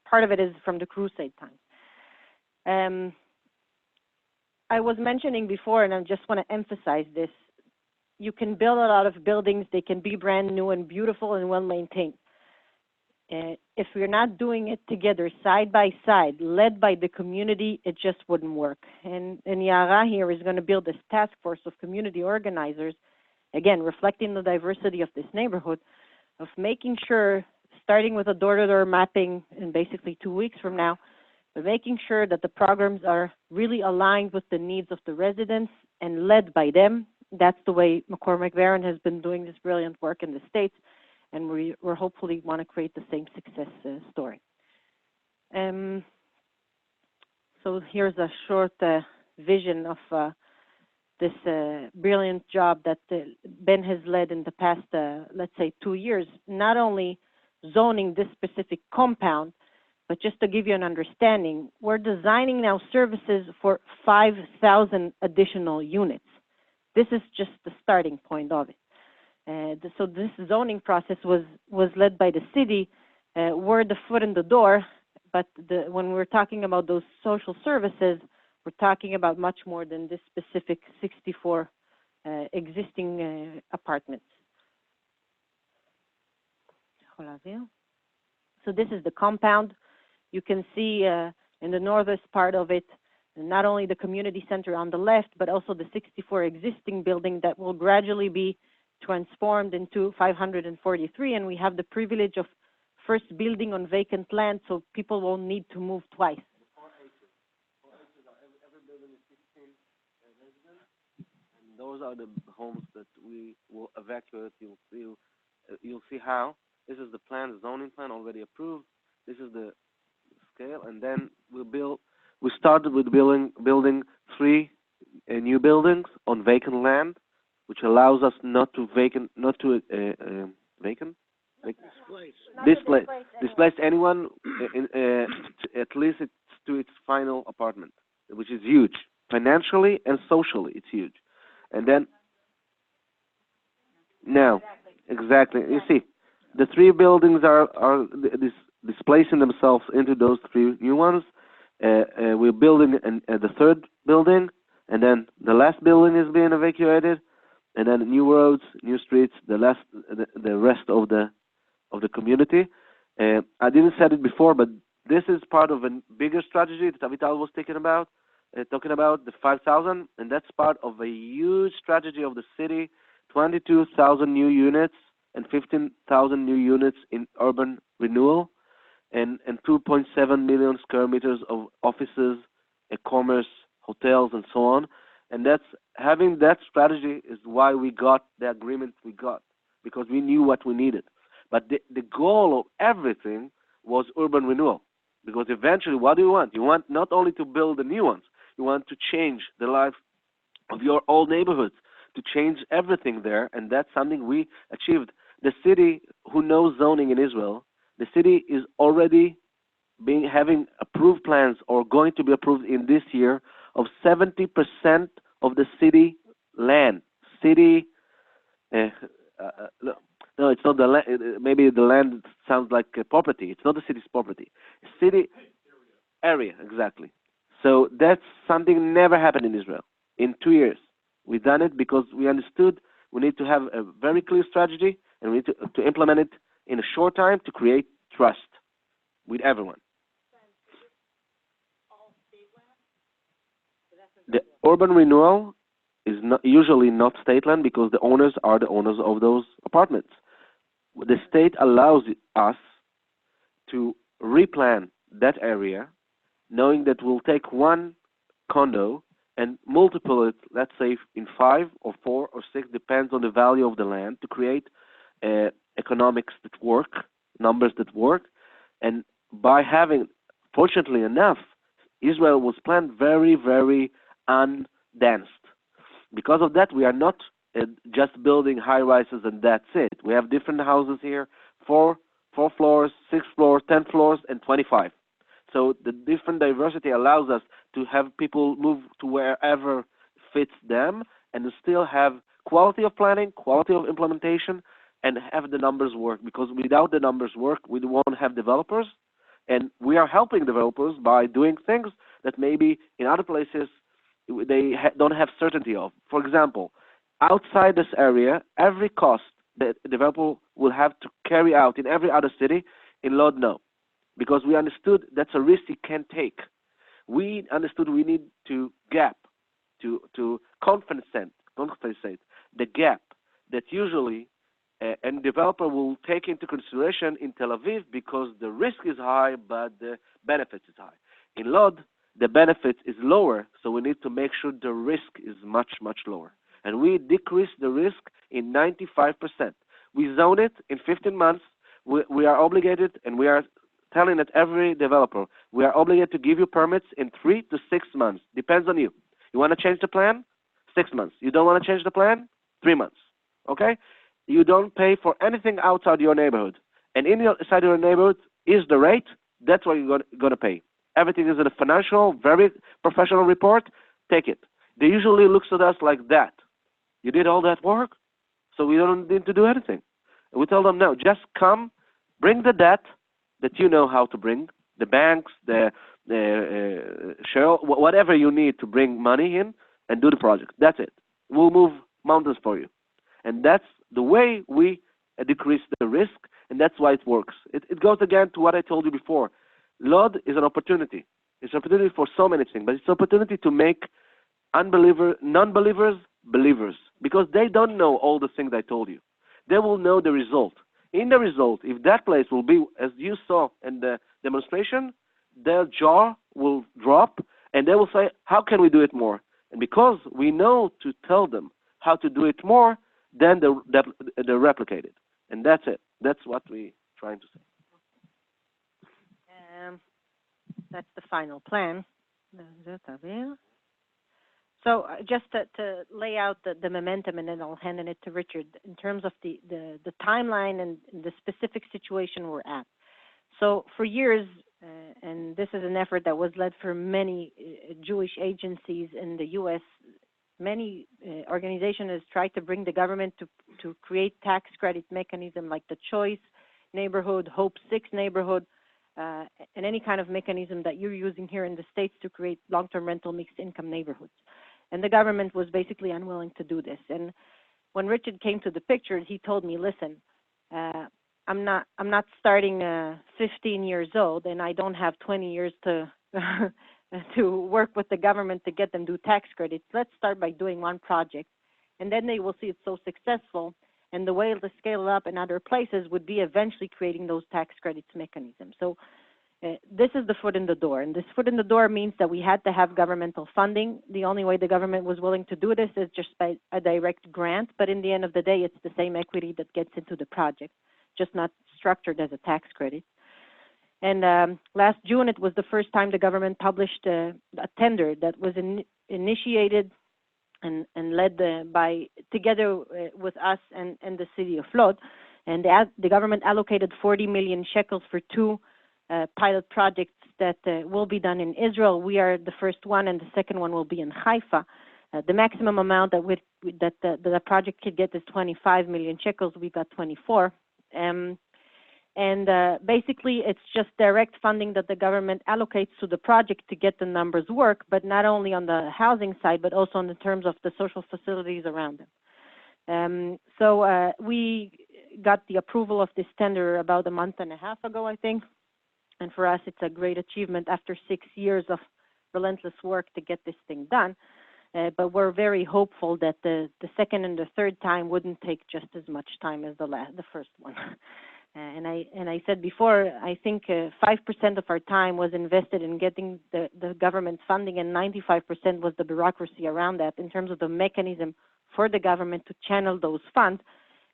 part of it is from the Crusade times. I was mentioning before, and I just want to emphasize this, you can build a lot of buildings, they can be brand new and beautiful and well maintained. If we're not doing it together, side by side, led by the community, it just wouldn't work. And Yara here is going to build this task force of community organizers, again, reflecting the diversity of this neighborhood, of making sure, starting with a door-to-door mapping in basically 2 weeks from now, but making sure that the programs are really aligned with the needs of the residents and led by them. That's the way McCormick Barron has been doing this brilliant work in the States, and we're hopefully want to create the same success story. So here's a short vision of this brilliant job that Ben has led in the past, let's say, 2 years, not only zoning this specific compound, but just to give you an understanding, we're designing now services for 5,000 additional units. This is just the starting point of it. So this zoning process was led by the city. We're the foot in the door, but when we're talking about those social services, we're talking about much more than this specific 64 existing apartments. So this is the compound. You can see in the northwest part of it, not only the community center on the left, but also the 64 existing building that will gradually be transformed into 543. And we have the privilege of first building on vacant land, so people won't need to move twice. Every building is 16 residents, and those are the homes that we will evacuate. You'll see how. This is the plan, the zoning plan already approved. This is the scale, and then we started with building 3 new buildings on vacant land, which allows us not to displace anyone at least to its final apartment, which is huge financially and socially. It's huge. And then now, exactly, you see, the 3 buildings are displacing themselves into those 3 new ones. We're building the 3rd building, and then the last building is being evacuated, and then new roads, new streets, the rest of the community. I didn't say it before, but this is part of a bigger strategy that Avital was talking about the 5,000, and that's part of a huge strategy of the city, 22,000 new units and 15,000 new units in urban renewal, and 2.7 million square meters of offices, commerce, hotels, and so on. And having that strategy is why we got the agreement we got, because we knew what we needed. But the goal of everything was urban renewal, because eventually, what do you want? You want not only to build the new ones, you want to change the life of your old neighborhoods, to change everything there, and that's something we achieved. The city, who knows zoning in Israel, the city is already having approved plans or going to be approved in this year of 70% of the city land. No, it's not the land. Maybe the land sounds like a property. It's not the city's property. City area, exactly. So that's something never happened in Israel in 2 years. We've done it because we understood we need to have a very clear strategy, and we need to implement it in a short time to create trust with everyone. The urban renewal is usually not state land, because the owners are the owners of those apartments. The state allows us to replan that area, knowing that we'll take one condo and multiple it, let's say, in 5 or 4 or 6, depends on the value of the land, to create economics that work, numbers that work. And by having, fortunately enough, Israel was planned very, very undanced. Because of that, we are not just building high-rises and that's it. We have different houses here, 4 floors, 6 floors, 10 floors, and 25. So the different diversity allows us to have people move to wherever fits them, and to still have quality of planning, quality of implementation, and have the numbers work. Because without the numbers work, we won't have developers. And we are helping developers by doing things that maybe in other places they don't have certainty of. For example, outside this area, every cost that a developer will have to carry out in every other city In Lod, no, because we understood that's a risk you can't take. We understood we need to gap, to compensate the gap that usually a developer will take into consideration in Tel Aviv because the risk is high, but the benefits is high. In Lod, the benefit is lower, so we need to make sure the risk is much, much lower. And we decrease the risk in 95%. We zone it in 15 months. We are obligated, and we are telling it every developer, we are obligated to give you permits in 3 to 6 months. Depends on you. You want to change the plan? 6 months. You don't want to change the plan? 3 months. Okay? You don't pay for anything outside your neighborhood. And inside your neighborhood is the rate. That's what you're going to pay. Everything is in a financial, very professional report. Take it. They usually look at us like that. You did all that work, so we don't need to do anything. And we tell them, no, just come, bring the debt that you know how to bring, the banks, the share, whatever you need to bring money in, and do the project. That's it. We'll move mountains for you. And that's the way we decrease the risk, and that's why it works. It goes again to what I told you before. Lod is an opportunity. It's an opportunity for so many things, but it's an opportunity to make non-believers believers, because they don't know all the things I told you. They will know the result. In the result, if that place will be, as you saw in the demonstration, their jaw will drop, and they will say, how can we do it more? And because we know to tell them how to do it more, then they replicate it. And that's it. That's what we're trying to say. That's the final plan. So just to lay out the momentum, and then I'll hand it to Richard, in terms of the timeline and the specific situation we're at. So for years, and this is an effort that was led for many Jewish agencies in the U.S., many organizations has tried to bring the government to create tax credit mechanism like the Choice neighborhood, Hope 6 neighborhood, and any kind of mechanism that you're using here in the States to create long-term rental mixed income neighborhoods. And the government was basically unwilling to do this. And when Richard came to the picture, he told me, listen, I'm not starting 15 years old, and I don't have 20 years to to work with the government to get them to do tax credits. Let's start by doing one project, and then they will see it's so successful. And the way to scale it up in other places would be eventually creating those tax credits mechanisms. So this is the foot in the door. And this foot in the door means that we had to have governmental funding. The only way the government was willing to do this is just by a direct grant. But in the end of the day, it's the same equity that gets into the project, just not structured as a tax credit. And last June, it was the first time the government published a tender that was initiated and led together with us and the city of Lod. And the government allocated 40 million shekels for 2 pilot projects that will be done in Israel. We are the first one, and the second one will be in Haifa. The maximum amount that the project could get is 25 million shekels. We got 24. And basically, it's just direct funding that the government allocates to the project to get the numbers work, but not only on the housing side, but also in the terms of the social facilities around them. So we got the approval of this tender about a month and a half ago, I think. And for us, it's a great achievement after 6 years of relentless work to get this thing done. But we're very hopeful that the second and the third time wouldn't take just as much time as the first one. And I said before, I think 5% of our time was invested in getting the government funding, and 95% was the bureaucracy around that in terms of the mechanism for the government to channel those funds,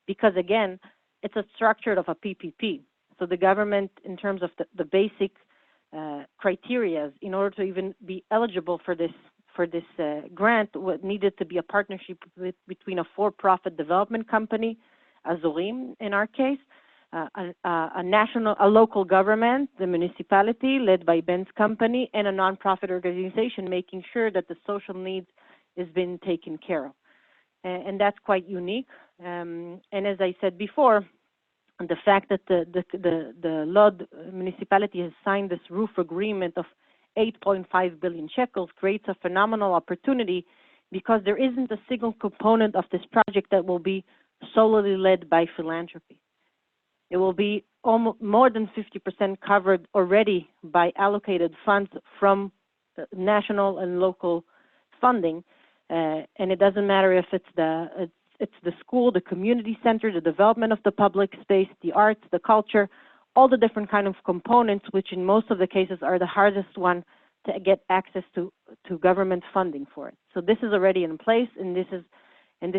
because again, it's a structure of a PPP. So the government, in terms of the basic criteria, in order to even be eligible for this grant, needed to be a partnership between a for-profit development company, Azorim in our case, a local government, the municipality led by Ben's company, and a nonprofit organization, making sure that the social needs is being taken care of. And that's quite unique. And as I said before, the fact that the Lod municipality has signed this roof agreement of 8.5 billion shekels creates a phenomenal opportunity, because there isn't a single component of this project that will be solely led by philanthropy. It will be almost more than 50% covered already by allocated funds from national and local funding, and it doesn't matter if it's the school, the community center, the development of the public space, the arts, the culture, all the different kind of components, which in most of the cases are the hardest one to get access to government funding for it. So this is already in place, and this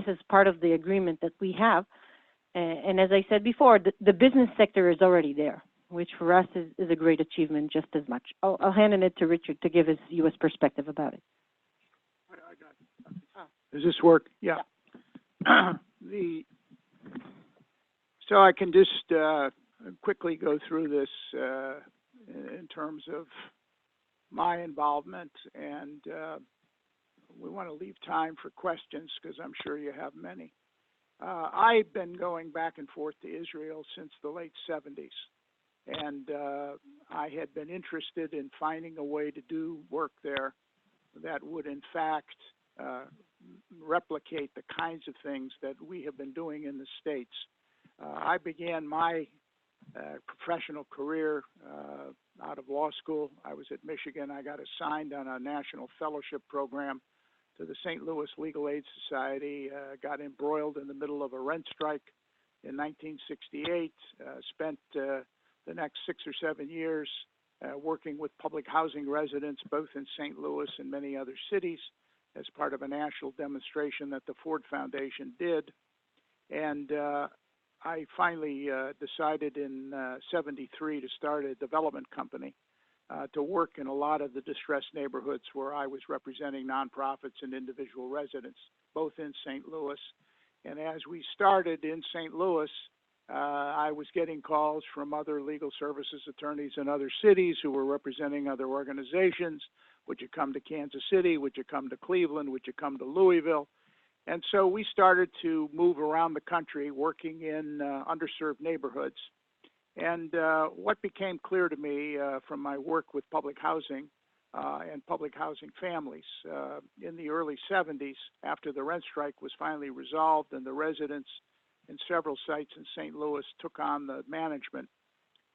is part of the agreement that we have. And as I said before, the business sector is already there, which for us is a great achievement just as much. I'll hand it to Richard to give his U.S. perspective about it. I got it. Does this work? Yeah. So I can just quickly go through this in terms of my involvement, and we want to leave time for questions because I'm sure you have many. I've been going back and forth to Israel since the late 70s, and I had been interested in finding a way to do work there that would, in fact, replicate the kinds of things that we have been doing in the States. I began my professional career out of law school. I was at Michigan. I got assigned on a national fellowship program to the St. Louis Legal Aid Society, got embroiled in the middle of a rent strike in 1968, spent the next 6 or 7 years working with public housing residents both in St. Louis and many other cities as part of a national demonstration that the Ford Foundation did. And I finally decided in 73 to start a development company to work in a lot of the distressed neighborhoods where I was representing nonprofits and individual residents, both in St. Louis. And as we started in St. Louis, I was getting calls from other legal services attorneys in other cities who were representing other organizations. Would you come to Kansas City? Would you come to Cleveland? Would you come to Louisville? And so we started to move around the country working in underserved neighborhoods. And what became clear to me from my work with public housing and public housing families in the early 70s, after the rent strike was finally resolved and the residents in several sites in St. Louis took on the management,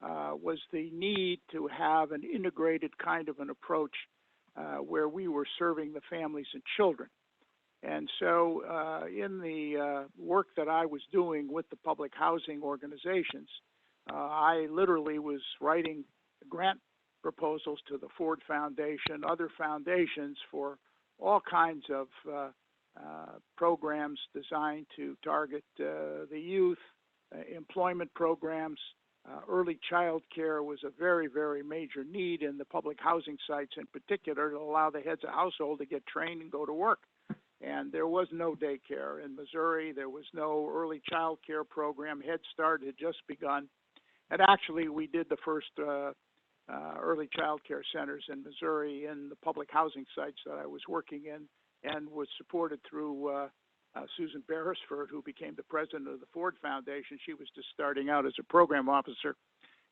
was the need to have an integrated kind of an approach where we were serving the families and children. And so in the work that I was doing with the public housing organizations, I literally was writing grant proposals to the Ford Foundation, other foundations for all kinds of programs designed to target the youth, employment programs. Early child care was a very, very major need in the public housing sites in particular to allow the heads of household to get trained and go to work. And there was no daycare in Missouri. There was no early child care program. Head Start had just begun. And actually, we did the first early child care centers in Missouri in the public housing sites that I was working in, and was supported through Susan Beresford, who became the president of the Ford Foundation. She was just starting out as a program officer,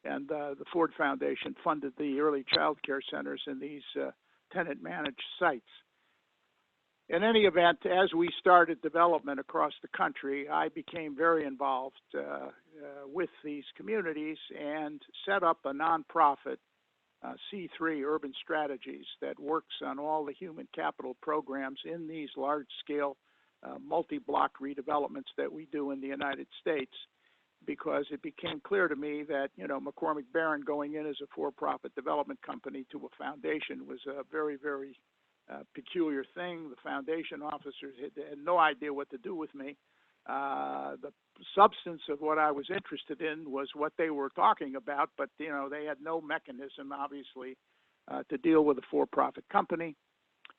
and the Ford Foundation funded the early child care centers in these tenant-managed sites. In any event, as we started development across the country, I became very involved with these communities and set up a nonprofit, C3 Urban Strategies, that works on all the human capital programs in these large-scale multi-block redevelopments that we do in the United States, because it became clear to me that, McCormick Barron going in as a for-profit development company to a foundation was a very, very peculiar thing. The foundation officers had no idea what to do with me. The substance of what I was interested in was what they were talking about, but they had no mechanism, obviously, to deal with a for-profit company.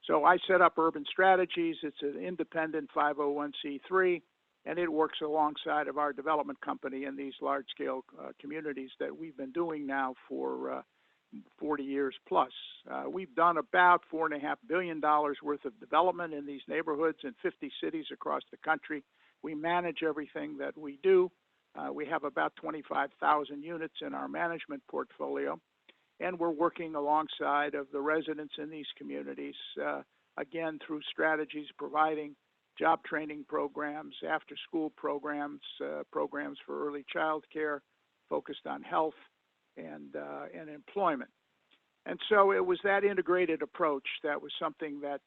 So I set up Urban Strategies. It's an independent 501c3, and it works alongside of our development company in these large-scale communities that we've been doing now for 40 years plus. We've done about $4.5 billion worth of development in these neighborhoods in 50 cities across the country. We manage everything that we do. We have about 25,000 units in our management portfolio, and we're working alongside of the residents in these communities, again, through strategies providing job training programs, after-school programs, programs for early child care, focused on health and employment. And so it was that integrated approach that was something that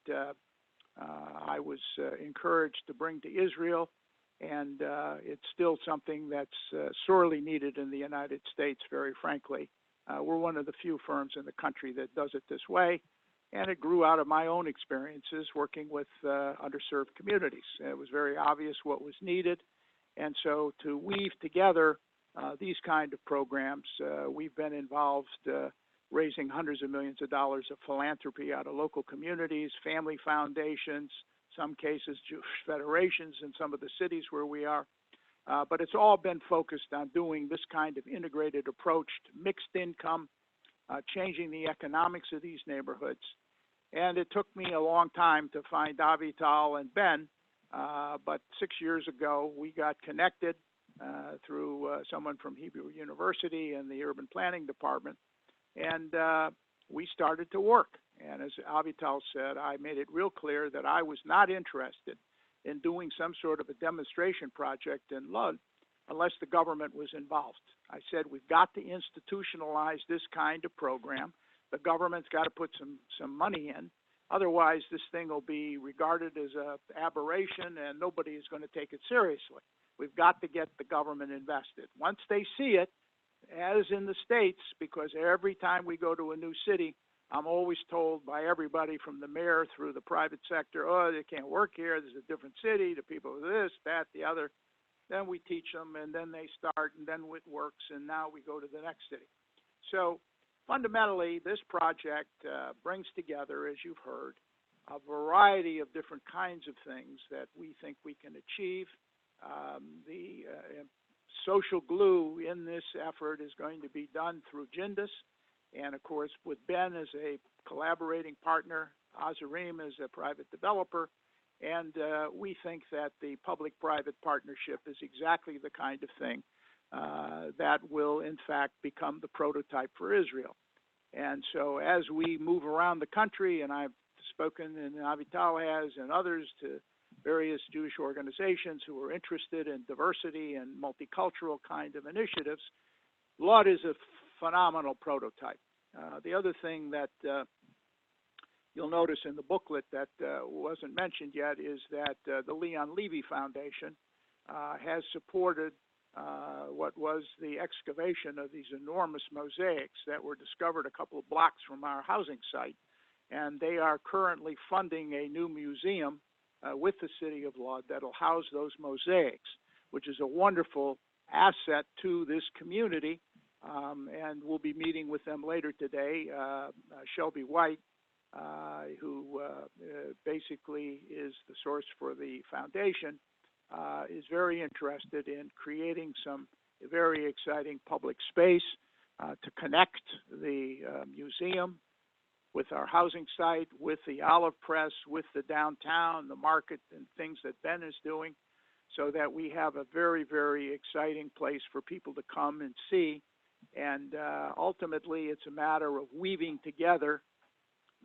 I was encouraged to bring to Israel, and it's still something that's sorely needed in the United States, very frankly. We're one of the few firms in the country that does it this way, and it grew out of my own experiences working with underserved communities. It was very obvious what was needed, and so to weave together these kind of programs, we've been involved raising hundreds of millions of dollars of philanthropy out of local communities, family foundations, some cases Jewish federations in some of the cities where we are. But it's all been focused on doing this kind of integrated approach to mixed income, changing the economics of these neighborhoods. And it took me a long time to find Avital and Ben, but 6 years ago we got connected through someone from Hebrew University and the urban planning department, and we started to work. And as Avital said, I made it real clear that I was not interested in doing some sort of a demonstration project in Lud unless the government was involved. I said, we've got to institutionalize this kind of program. The government's got to put some money in. Otherwise, this thing will be regarded as an aberration and nobody is going to take it seriously. We've got to get the government invested. Once they see it, as in the States, because every time we go to a new city, I'm always told by everybody from the mayor through the private sector, oh, they can't work here, there's a different city, the people are this, that, the other. Then we teach them, and then they start, and then it works, and now we go to the next city. So fundamentally, this project brings together, as you've heard, a variety of different kinds of things that we think we can achieve. The social glue in this effort is going to be done through Jindus, and of course with Ben as a collaborating partner, Azarim as a private developer, and we think that the public-private partnership is exactly the kind of thing that will in fact become the prototype for Israel. And so as we move around the country, and I've spoken, and Avital has, and others, to various Jewish organizations who are interested in diversity and multicultural kind of initiatives, Lud is a phenomenal prototype. The other thing that you'll notice in the booklet that wasn't mentioned yet is that the Leon Levy Foundation has supported what was the excavation of these enormous mosaics that were discovered a couple of blocks from our housing site. And they are currently funding a new museum with the city of Lod that'll house those mosaics, which is a wonderful asset to this community. And we'll be meeting with them later today. Shelby White, who basically is the source for the foundation, is very interested in creating some very exciting public space to connect the museum with our housing site, with the olive press, with the downtown, the market, and things that Ben is doing, so that we have a very, very exciting place for people to come and see. And ultimately, it's a matter of weaving together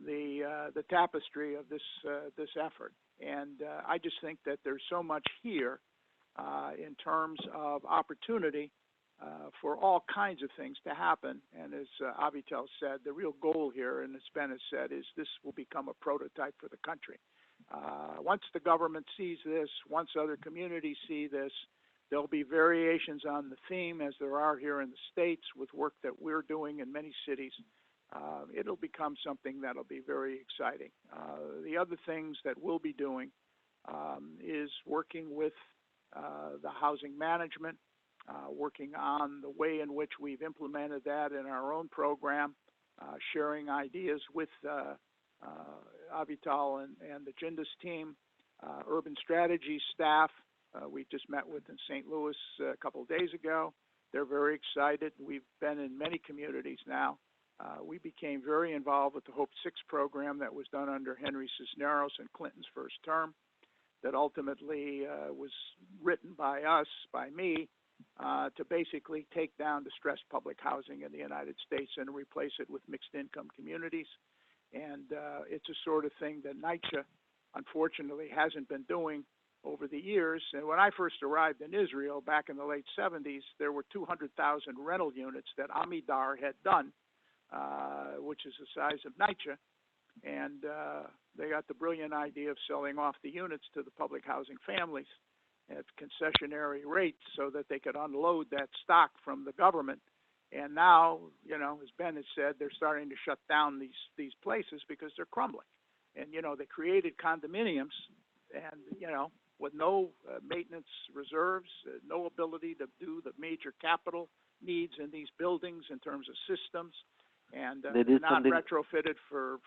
the tapestry of this effort. And I just think that there's so much here in terms of opportunity for all kinds of things to happen. And as Avital said, the real goal here, and as Ben has said, is this will become a prototype for the country. Once the government sees this, once other communities see this, there'll be variations on the theme, as there are here in the States with work that we're doing in many cities. It'll become something that'll be very exciting. The other things that we'll be doing is working with the housing management, working on the way in which we've implemented that in our own program, sharing ideas with Avital and the Jindus team, urban strategy staff. We just met with in St. Louis a couple of days ago. They're very excited. We've been in many communities now. We became very involved with the Hope 6 program that was done under Henry Cisneros in Clinton's first term, that ultimately was written by us, by me, to basically take down distressed public housing in the United States and replace it with mixed income communities. And it's a sort of thing that NYCHA, unfortunately, hasn't been doing over the years. And when I first arrived in Israel back in the late 70s, there were 200,000 rental units that Amidar had done, which is the size of NYCHA. And they got the brilliant idea of selling off the units to the public housing families at concessionary rates so that they could unload that stock from the government. And now, you know, as Ben has said, they're starting to shut down these places because they're crumbling. And, you know, they created condominiums and, you know, with no maintenance reserves, no ability to do the major capital needs in these buildings in terms of systems, and not retrofitted for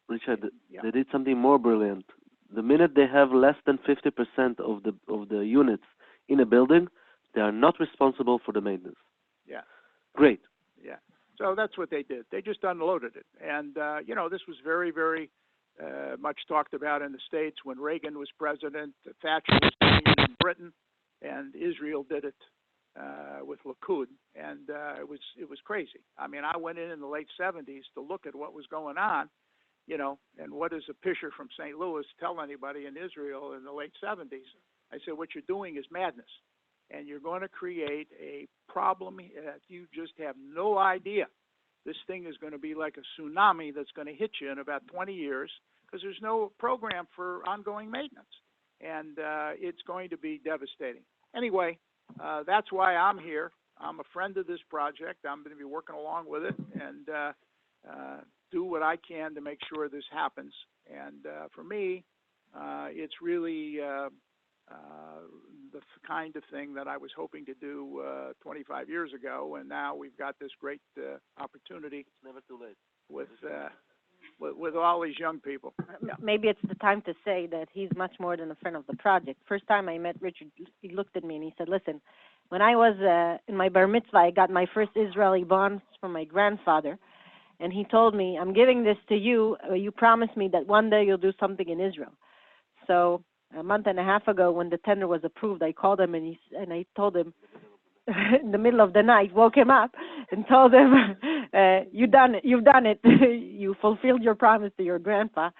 Richard, yeah. they did something more brilliant. The minute they have less than 50% of the units in a building, they are not responsible for the maintenance. Yeah. Great. Yeah. So that's what they did. They just unloaded it. And, you know, this was very, very much talked about in the States when Reagan was president. Thatcher was doing it in Britain, and Israel did it with Likud. And it was crazy. I mean, I went in the late 70s to look at what was going on, you know, and what does a Pisher from St. Louis tell anybody in Israel in the late 70s? I said, what you're doing is madness. And you're going to create a problem that you just have no idea. This thing is going to be like a tsunami that's going to hit you in about 20 years because there's no program for ongoing maintenance. And it's going to be devastating. Anyway, that's why I'm here. I'm a friend of this project. I'm going to be working along with it and do what I can to make sure this happens. And for me, it's really the kind of thing that I was hoping to do 25 years ago, and now we've got this great opportunity. It's never too late. With all these young people. Maybe it's the time to say that he's much more than a friend of the project. First time I met Richard, he looked at me and he said, listen, when I was in my bar mitzvah, I got my first Israeli bonds from my grandfather. And he told me, I'm giving this to you. You promised me that one day you'll do something in Israel. So a month and a half ago, when the tender was approved, I called him and I told him in the middle of the night, woke him up and told him, you've done it. You fulfilled your promise to your grandpa.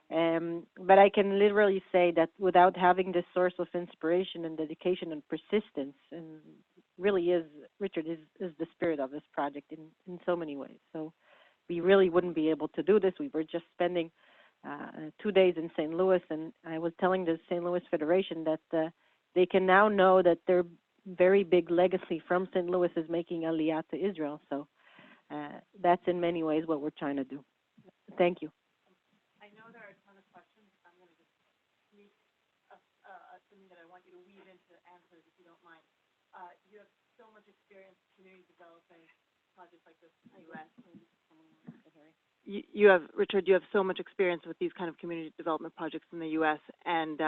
But I can literally say that without having this source of inspiration and dedication and persistence, and really is, Richard is the spirit of this project in so many ways. So we really wouldn't be able to do this. We were just spending 2 days in St. Louis, and I was telling the St. Louis Federation that they can now know that their very big legacy from St. Louis is making Aliyah to Israel. So that's in many ways what we're trying to do. Thank you. I know there are a ton of questions. I'm going to just sneak something that I want you to weave into answers, if you don't mind. You have so much experience community developing projects like this in the U.S. You have, Richard, you have so much experience with these kind of community development projects in the U.S., and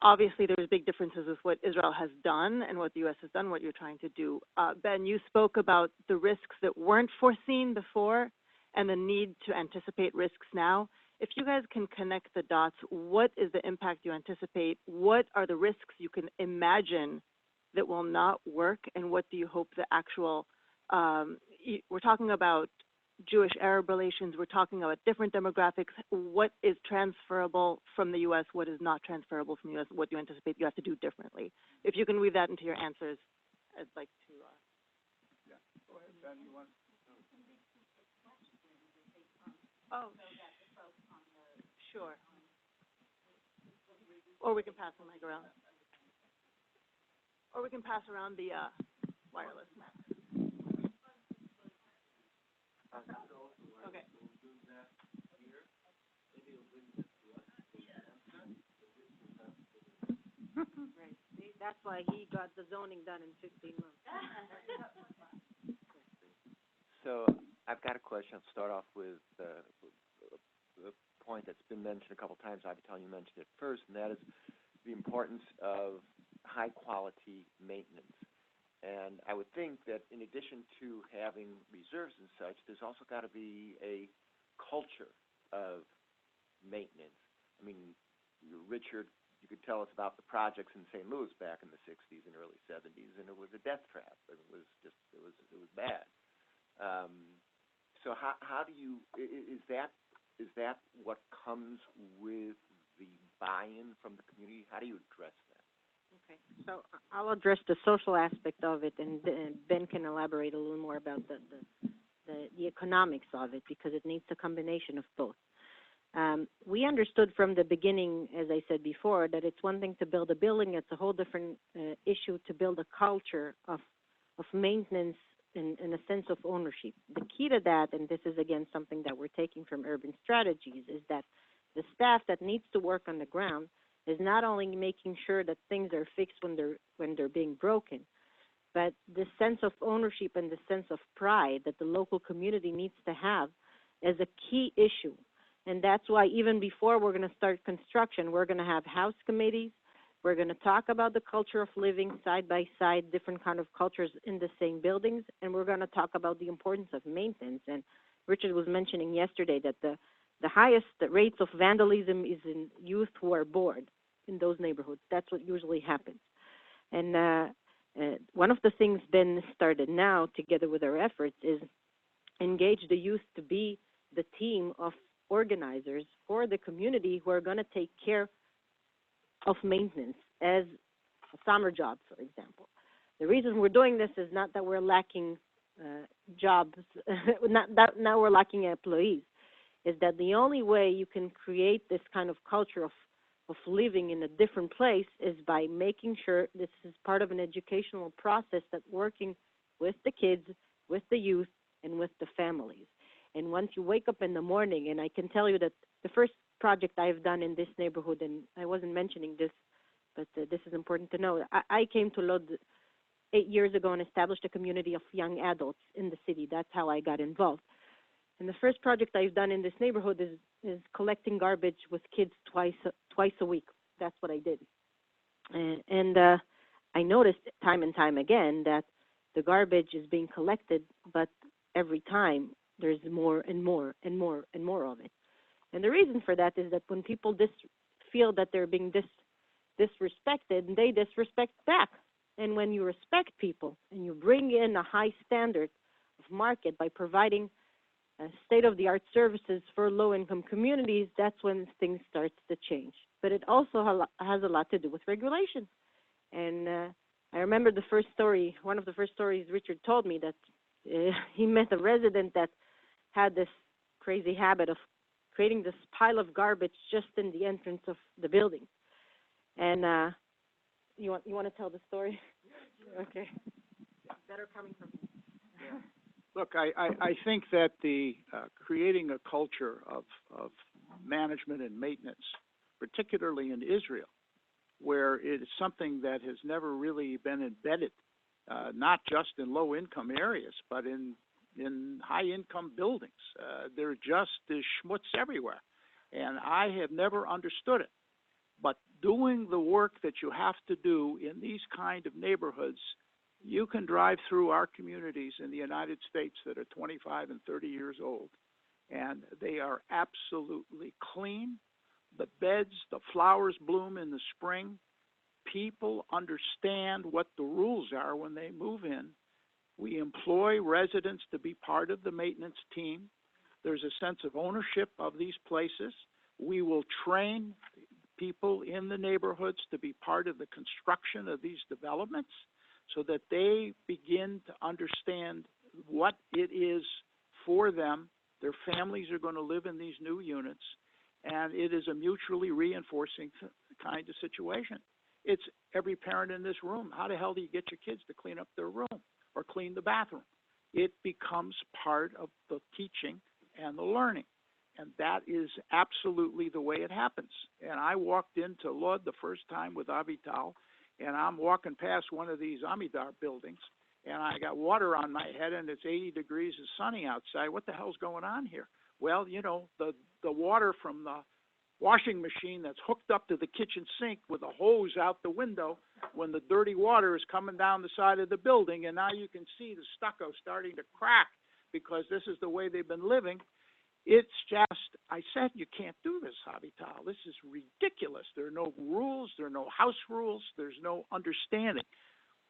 obviously there's big differences with what Israel has done and what the U.S. has done, what you're trying to do. Ben, you spoke about the risks that weren't foreseen before and the need to anticipate risks now. If you guys can connect the dots, what is the impact you anticipate? What are the risks you can imagine that will not work? And what do you hope the actual, we're talking about Jewish-Arab relations, we're talking about different demographics. What is transferable from the U.S., what is not transferable from the U.S., what do you anticipate you have to do differently? If you can weave that into your answers, I'd like to... Yeah, go ahead, Ben, you want... Oh, sure. Or we can pass the mic around. Or we can pass around the wireless mic. Okay. Right. That's why he got the zoning done in 15 months. So I've got a question. I'll start off with the point that's been mentioned a couple times. Avital, you mentioned it first, and that is the importance of high-quality maintenance. And I would think that in addition to having reserves and such, there's also got to be a culture of maintenance. I mean, Richard, you could tell us about the projects in St. Louis back in the 60s and early 70s, and it was a death trap. It was bad. So how do you, is that what comes with the buy-in in from the community? How do you address that? Okay, so I'll address the social aspect of it, and Ben can elaborate a little more about the economics of it, because it needs a combination of both. We understood from the beginning, as I said before, that it's one thing to build a building, it's a whole different issue to build a culture of maintenance and a sense of ownership. The key to that, and this is again something that we're taking from urban strategies, is that the staff that needs to work on the ground is not only making sure that things are fixed when they're being broken, but the sense of ownership and the sense of pride that the local community needs to have is a key issue. And that's why even before we're going to start construction, we're going to have house committees. We're going to talk about the culture of living side by side, different kind of cultures in the same buildings, and we're going to talk about the importance of maintenance. And Richard was mentioning yesterday that the highest rates of vandalism is in youth who are bored in those neighborhoods. That's what usually happens. And one of the things Ben started now, together with our efforts, is engage the youth to be the team of organizers for the community who are going to take care of maintenance as a summer job, for example. The reason we're doing this is not that we're lacking jobs, not that now we're lacking employees, is that the only way you can create this kind of culture of living in a different place is by making sure this is part of an educational process that's working with the kids, with the youth, and with the families. And once you wake up in the morning, and I can tell you that the first project I've done in this neighborhood, and I wasn't mentioning this, but this is important to know, I came to Lod 8 years ago and established a community of young adults in the city. That's how I got involved. And the first project I've done in this neighborhood is collecting garbage with kids twice a week. That's what I did. And I noticed time and time again that the garbage is being collected, but every time there's more and more and more and more of it. And the reason for that is that when people feel that they're being disrespected, they disrespect back. And when you respect people and you bring in a high standard of market by providing state-of-the-art services for low-income communities, that's when things start to change. But it also has a lot to do with regulation. And I remember one of the first stories Richard told me, that he met a resident that had this crazy habit of creating this pile of garbage just in the entrance of the building. And you want to tell the story? Okay. Better coming from you. Yeah. Look, I think that the creating a culture of management and maintenance, particularly in Israel, where it is something that has never really been embedded, not just in low-income areas, but in high-income buildings. There just is schmutz everywhere, and I have never understood it. But doing the work that you have to do in these kind of neighborhoods, you can drive through our communities in the United States that are 25 and 30 years old, and they are absolutely clean. The beds, the flowers bloom in the spring. People understand what the rules are when they move in. We employ residents to be part of the maintenance team. There's a sense of ownership of these places. We will train people in the neighborhoods to be part of the construction of these developments so that they begin to understand what it is for them. Their families are going to live in these new units, and it is a mutually reinforcing kind of situation. It's every parent in this room. How the hell do you get your kids to clean up their room or clean the bathroom? It becomes part of the teaching and the learning. And that is absolutely the way it happens. And I walked into Lod the first time with Avital, and I'm walking past one of these Amidar buildings, and I got water on my head, and it's 80 degrees and sunny outside. What the hell's going on here? Well, you know, the water from the washing machine that's hooked up to the kitchen sink with a hose out the window when the dirty water is coming down the side of the building, and now you can see the stucco starting to crack because this is the way they've been living. It's just, I said, you can't do this, Avital. This is ridiculous. There are no rules. There are no house rules. There's no understanding.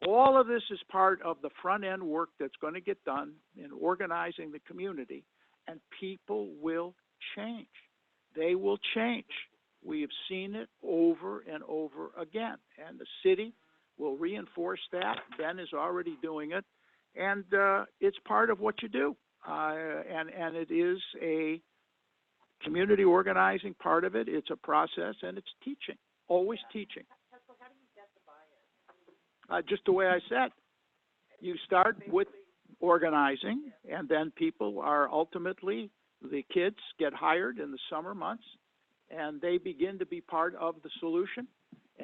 All of this is part of the front-end work that's going to get done in organizing the community, and people will change. They will change. We have seen it over and over again, and the city will reinforce that. Ben is already doing it, and it's part of what you do. And it is a community organizing part of it. It's a process, and it's teaching, always teaching. Just the way I said. You start with organizing, and then people are ultimately, the kids get hired in the summer months, and they begin to be part of the solution,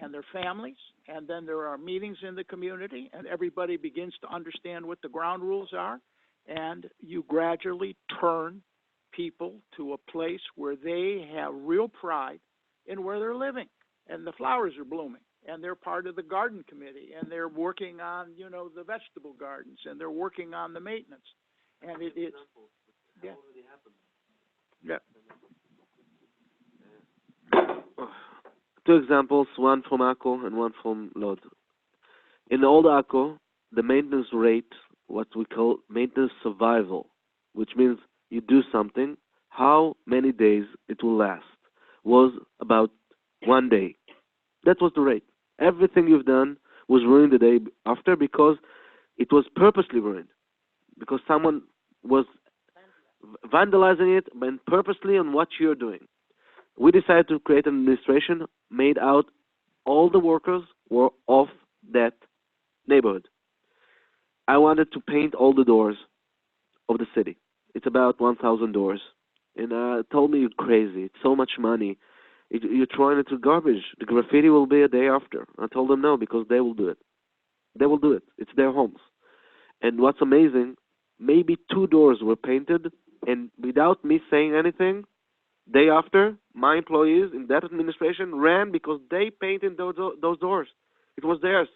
and their families, and then there are meetings in the community, and everybody begins to understand what the ground rules are, and you gradually turn people to a place where they have real pride in where they're living, and the flowers are blooming, and they're part of the garden committee, and they're working on, the vegetable gardens, and they're working on the maintenance, and it's, yeah. Yeah. Two examples, one from Akko and one from Lod. In old Akko, the maintenance rate, what we call maintenance survival, which means you do something, how many days it will last, was about 1 day. That was the rate. Everything you've done was ruined the day after because it was purposely ruined, because someone was vandalizing it and purposely on what you're doing. We decided to create an administration made out all the workers were of that neighborhood. I wanted to paint all the doors of the city. It's about 1,000 doors. And told me, you're crazy. It's so much money. You're throwing it to garbage. The graffiti will be a day after. I told them no, because they will do it. They will do it. It's their homes. And what's amazing, maybe 2 doors were painted, and without me saying anything, day after, my employees in that administration ran because they painted those doors. It was theirs.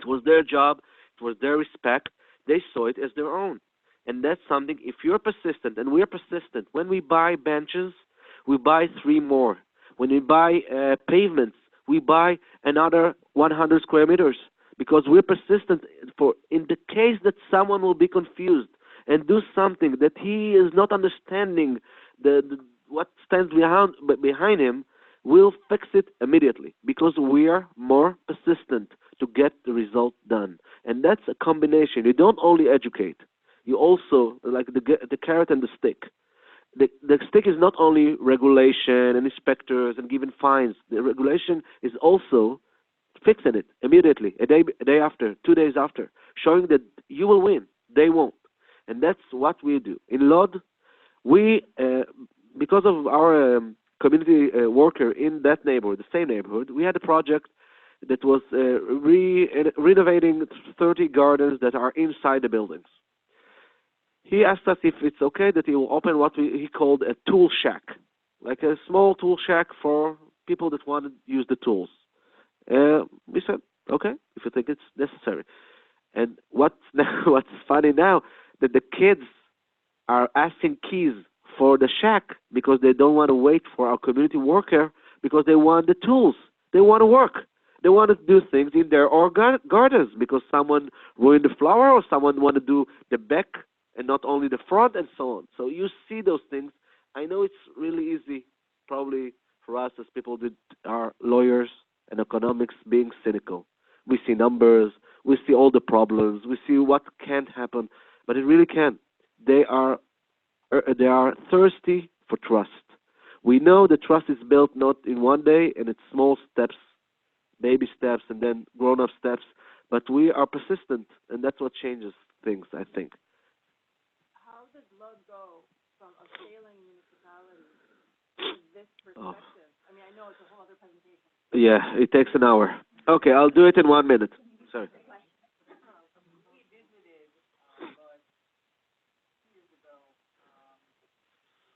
It was their job. It was their respect. They saw it as their own. And that's something, if you're persistent, and we're persistent, when we buy benches, we buy 3 more. When we buy pavements, we buy another 100 square meters, because we're persistent in the case that someone will be confused and do something that he is not understanding what stands behind him, we'll fix it immediately, because we are more persistent to get the result done. And that's a combination. You don't only educate, you also, like the carrot and the stick. The stick is not only regulation and inspectors and giving fines. The regulation is also fixing it immediately, a day after, 2 days after, showing that you will win, they won't. And that's what we do. In Lod, we, because of our community worker in that neighborhood, the same neighborhood, we had a project that was renovating 30 gardens that are inside the buildings. He asked us if it's okay that he will open what he called a tool shack, like a small tool shack for people that want to use the tools. We said, okay, if you think it's necessary. And what's funny now, that the kids are asking keys for the shack because they don't want to wait for our community worker, because they want the tools. They want to work. They want to do things in their gardens because someone ruined the flower or someone want to do the back and not only the front and so on. So you see those things. I know it's really easy, probably for us as people that are lawyers and economics, being cynical. We see numbers, we see all the problems, we see what can't happen, but it really can. They are thirsty for trust. We know that trust is built not in 1 day, and it's small steps, baby steps, and then grown-up steps, but we are persistent, and that's what changes things, I think. How does Lod go from a failing municipality to this perspective? I mean, I know it's a whole other presentation. Yeah, it takes an hour. Okay, I'll do it in 1 minute. Sorry. We visited Lod 2 years ago.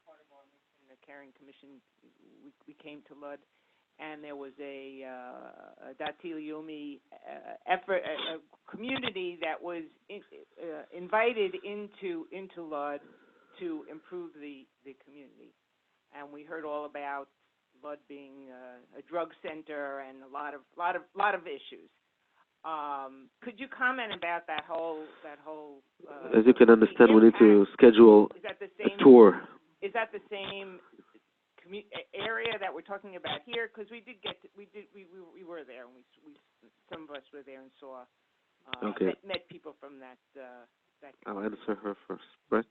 Part of our mission, the Caring Commission, we came to Lod, and there was a Datil Yomi effort, a community that was invited into Lod to improve the community, and we heard all about Lod being a drug center and a lot of issues. Could you comment about that whole? As you can understand, we need to schedule a tour. Is that the same area that we're talking about here? Because we were there, and we some of us were there and saw, met people from that. I'll answer her first, right?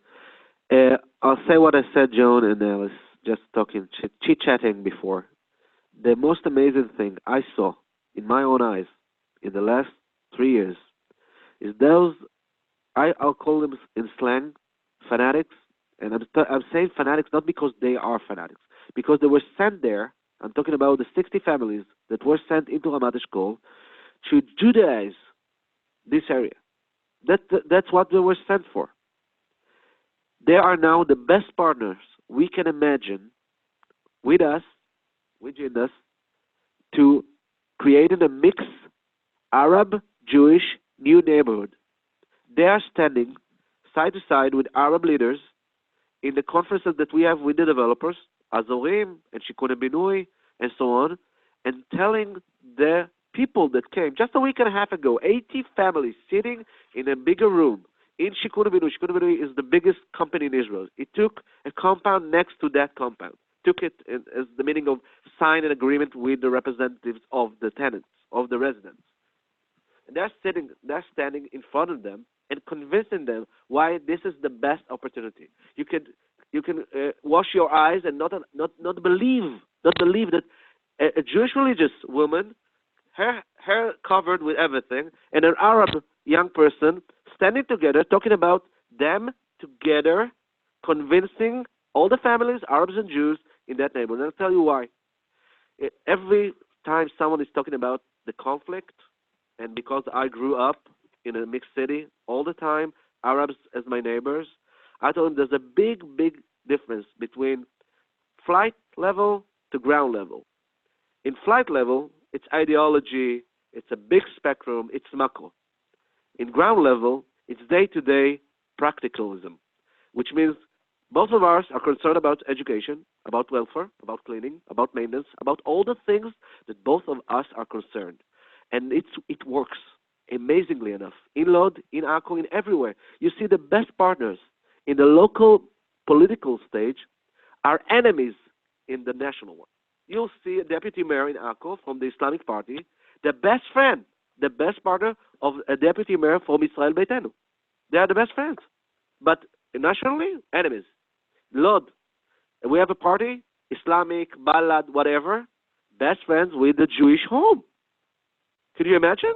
I'll say what I said, Joan, and I was just talking, chit-chatting before. The most amazing thing I saw in my own eyes in the last 3 years is those, I'll call them in slang, fanatics. And I'm saying fanatics not because they are fanatics, because they were sent there. I'm talking about the 60 families that were sent into Ramat Eshkol to Judaize this area. That's what they were sent for. They are now the best partners we can imagine with us, with Jindas, to create a mixed Arab-Jewish new neighborhood. They are standing side to side with Arab leaders in the conferences that we have with the developers, Azorim and Shikun Binui, and so on, and telling the people that came just a week and a half ago, 80 families sitting in a bigger room in Shikun Binui. Shikun Binui is the biggest company in Israel. It took a compound next to that compound, took it as the meaning of sign an agreement with the representatives of the tenants, of the residents. And they're standing in front of them and convincing them why this is the best opportunity. You can wash your eyes and not believe that a Jewish religious woman, her hair covered with everything, and an Arab young person standing together, talking about them together, convincing all the families, Arabs and Jews, in that neighborhood. And I'll tell you why. Every time someone is talking about the conflict, and because I grew up in a mixed city all the time, Arabs as my neighbors, I told them there's a big difference between flight level to ground level. In flight level, it's ideology, it's a big spectrum, it's macro. In ground level, it's day-to-day practicalism, which means both of us are concerned about education, about welfare, about cleaning, about maintenance, about all the things that both of us are concerned. And it works. Amazingly enough, in Lod, in Akko, in everywhere, you see the best partners in the local political stage are enemies in the national one. You'll see a deputy mayor in Akko from the Islamic Party, the best friend, the best partner of a deputy mayor from Israel Beitenu. They are the best friends. But nationally, enemies. Lod, we have a party, Islamic, Balad, whatever, best friends with the Jewish home. Could you imagine?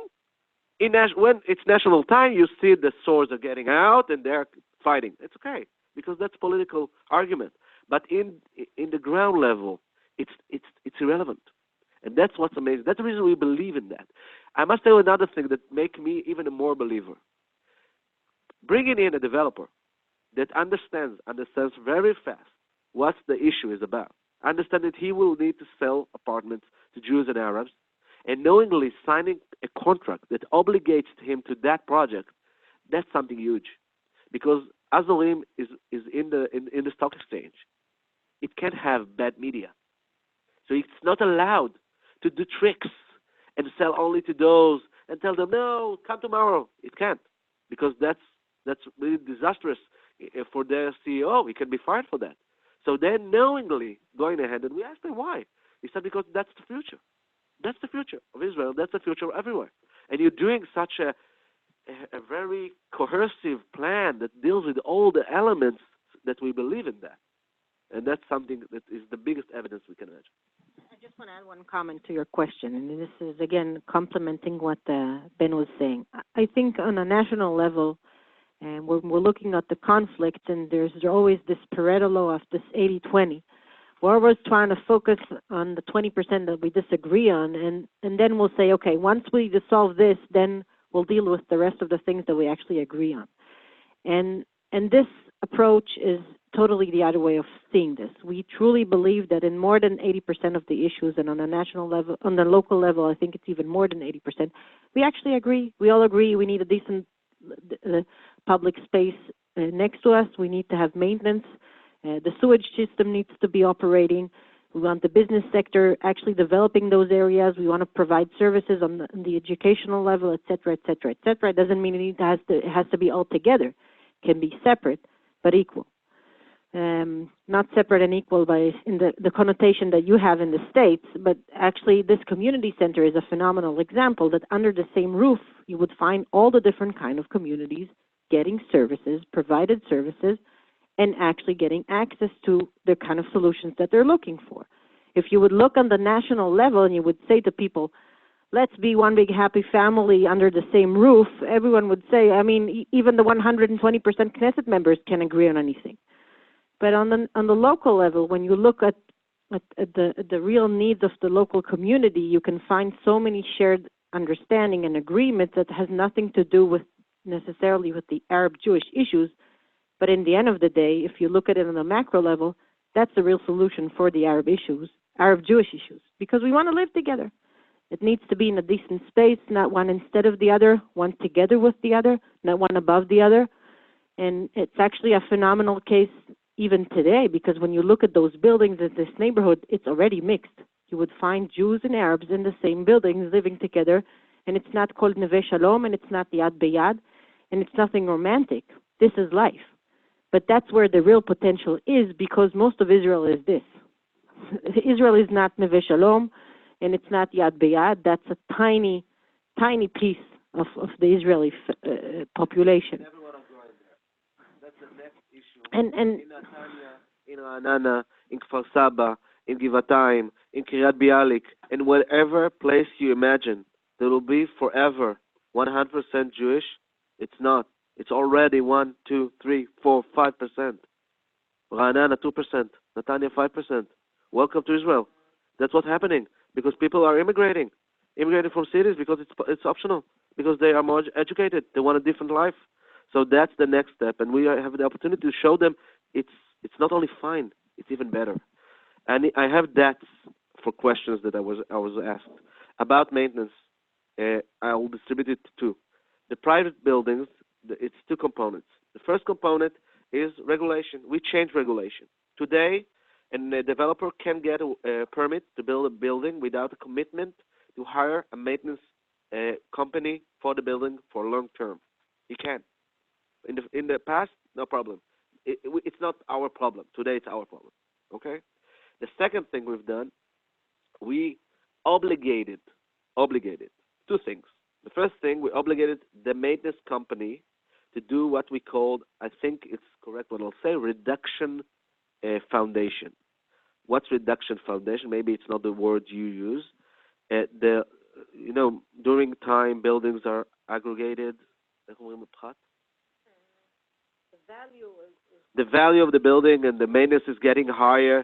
When it's national time, you see the swords are getting out and they're fighting. It's okay because that's political argument. But in the ground level, it's irrelevant, and that's what's amazing. That's the reason we believe in that. I must tell you another thing that makes me even a more believer. Bringing in a developer that understands very fast what the issue is about. Understand that he will need to sell apartments to Jews and Arabs, and knowingly signing a contract that obligates him to that project, that's something huge. Because Azorim is in the stock exchange. It can't have bad media. So it's not allowed to do tricks and sell only to those and tell them, no, come tomorrow. It can't. Because that's really disastrous for their CEO. He can be fired for that. So they're knowingly going ahead, and we asked them why. He said, because that's the future. That's the future of Israel. That's the future of everywhere. And you're doing such a very cohesive plan that deals with all the elements that we believe in that. And that's something that is the biggest evidence we can imagine. I just want to add one comment to your question, and this is, again, complementing what Ben was saying. I think on a national level, and we're looking at the conflict, and there's always this Pareto law of this 80-20. We're always trying to focus on the 20% that we disagree on, and then we'll say, okay, once we solve this, then we'll deal with the rest of the things that we actually agree on. And this approach is totally the other way of seeing this. We truly believe that in more than 80% of the issues, and on a national level, on the local level, I think it's even more than 80%, we actually agree. We all agree we need a decent public space next to us. We need to have maintenance. The sewage system needs to be operating. We want the business sector actually developing those areas. We want to provide services on the educational level, et cetera, et cetera, et cetera. It doesn't mean it has to be all together. It can be separate, but equal. not separate and equal in the connotation that you have in the States, but actually this community center is a phenomenal example that under the same roof, you would find all the different kind of communities getting services, provided services, and actually getting access to the kind of solutions that they're looking for. If you would look on the national level and you would say to people, let's be one big happy family under the same roof, everyone would say, I mean, even the 120% Knesset members can agree on anything. But on the local level, when you look at the real needs of the local community, you can find so many shared understanding and agreement that has nothing to do with necessarily with the Arab-Jewish issues. But in the end of the day, if you look at it on a macro level, that's the real solution for the Arab issues, Arab-Jewish issues, because we want to live together. It needs to be in a decent space, not one instead of the other, one together with the other, not one above the other. And it's actually a phenomenal case even today, because when you look at those buildings in this neighborhood, it's already mixed. You would find Jews and Arabs in the same buildings living together, and it's not called Neve Shalom, and it's not Yad B'Yad, and it's nothing romantic. This is life. But that's where the real potential is, because most of Israel is this. Israel is not Neve Shalom, and it's not Yad B'Yad. That's a tiny, tiny piece of the Israeli population. That's the next issue. And in Netanya, in Ra'anana, in Kfar Saba, in Givatayim, in Kiryat Bialik, in whatever place you imagine, there will be forever 100% Jewish. It's not. It's already 1, 2, 3, 4, 5%. Ra'anana 2%. Netanya 5%. Welcome to Israel. That's what's happening because people are immigrating from cities because it's optional, because they are more educated. They want a different life. So that's the next step, and we have the opportunity to show them it's not only fine, it's even better. And I have that for questions that I was asked about maintenance. I will distribute it to two. The private buildings, it's two components. The first component is regulation. We change regulation. Today, a developer can get a permit to build a building without a commitment to hire a maintenance company for the building for long term. He can. In the past, no problem. It's not our problem. Today, it's our problem. Okay? The second thing we've done, we obligated two things. The first thing, we obligated the maintenance company to do what we called, I think it's correct what I'll say, reduction foundation. What's reduction foundation? Maybe it's not the word you use. During time, buildings are aggregated. The value of the building and the maintenance is getting higher.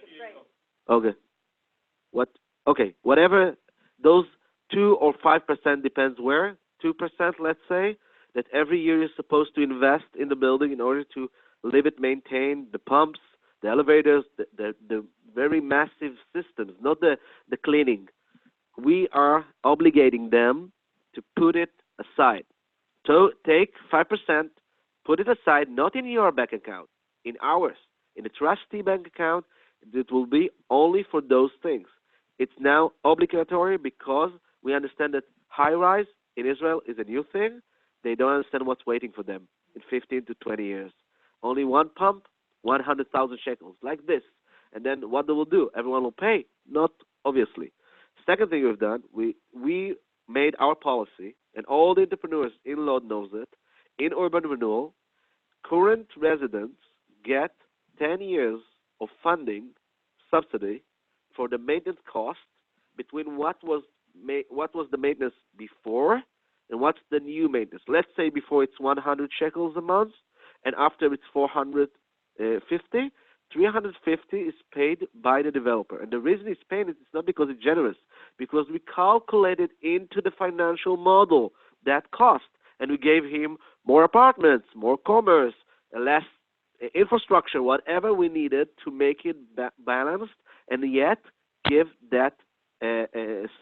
Okay. What? Okay. Whatever. Those 2 or 5% depends where. 2%, let's say, that every year you're supposed to invest in the building in order to live it, maintain the pumps, the elevators, the very massive systems, not the cleaning. We are obligating them to put it aside. So take 5%, put it aside, not in your bank account, in ours, in the trustee bank account. It will be only for those things. It's now obligatory because we understand that high-rise in Israel is a new thing. They don't understand what's waiting for them in 15 to 20 years. Only one pump, 100,000 shekels, like this. And then what they will do? Everyone will pay. Not obviously. Second thing we've done, we made our policy, and all the entrepreneurs in Lod knows it, in urban renewal, current residents get 10 years of funding, subsidy, for the maintenance cost between what was the maintenance before and what's the new maintenance. Let's say before it's 100 shekels a month, and after it's 450, 350 is paid by the developer. And the reason he's paying it is not because it's generous, because we calculated into the financial model that cost, and we gave him more apartments, more commerce, less infrastructure, whatever we needed to make it balanced, and yet give that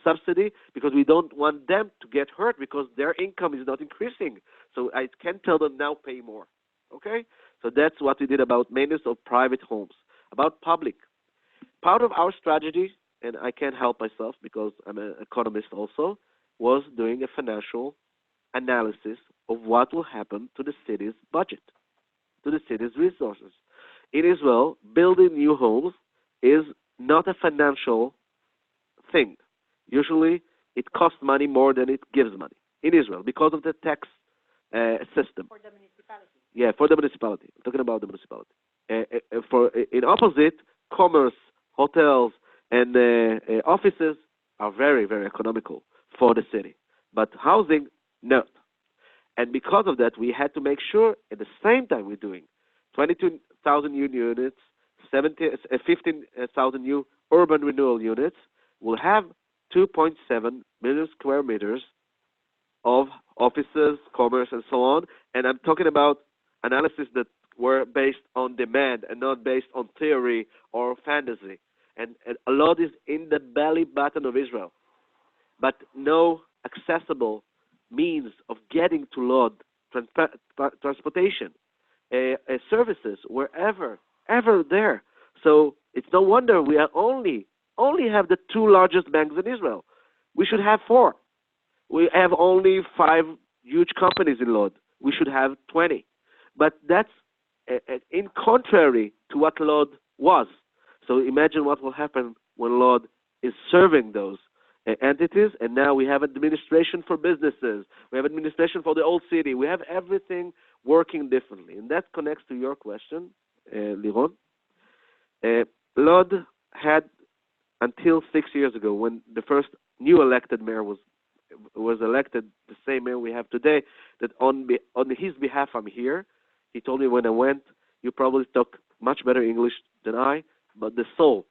subsidy, because we don't want them to get hurt because their income is not increasing. So I can tell them now pay more. Okay? So that's what we did about maintenance of private homes. About public. Part of our strategy, and I can't help myself because I'm an economist also, was doing a financial analysis of what will happen to the city's budget, to the city's resources. in Israel, building new homes is not a financial thing. Usually, it costs money more than it gives money in Israel because of the tax system. For the municipality. Yeah, for the municipality. I'm talking about the municipality. In opposite, commerce, hotels, and offices are very, very economical for the city. But housing, no. And because of that, we had to make sure at the same time we're doing 22,000 new units, 15,000 new urban renewal units, we'll have 2.7 million square meters of offices, commerce, and so on. And I'm talking about analysis that were based on demand and not based on theory or fantasy. And a lot is in the belly button of Israel, but no accessible means of getting to Lod, transportation, services, wherever, ever there. So it's no wonder we are only have the two largest banks in Israel. We should have 4. We have only 5 huge companies in Lod. We should have 20. But that's in contrary to what Lod was. So imagine what will happen when Lod is serving those entities, and now we have administration for businesses. We have administration for the old city. We have everything working differently. And that connects to your question, Liron. Lod had, until 6 years ago, when the first new elected mayor was elected, the same mayor we have today, that on his behalf I'm here. He told me when I went, you probably talk much better English than I, but the soul,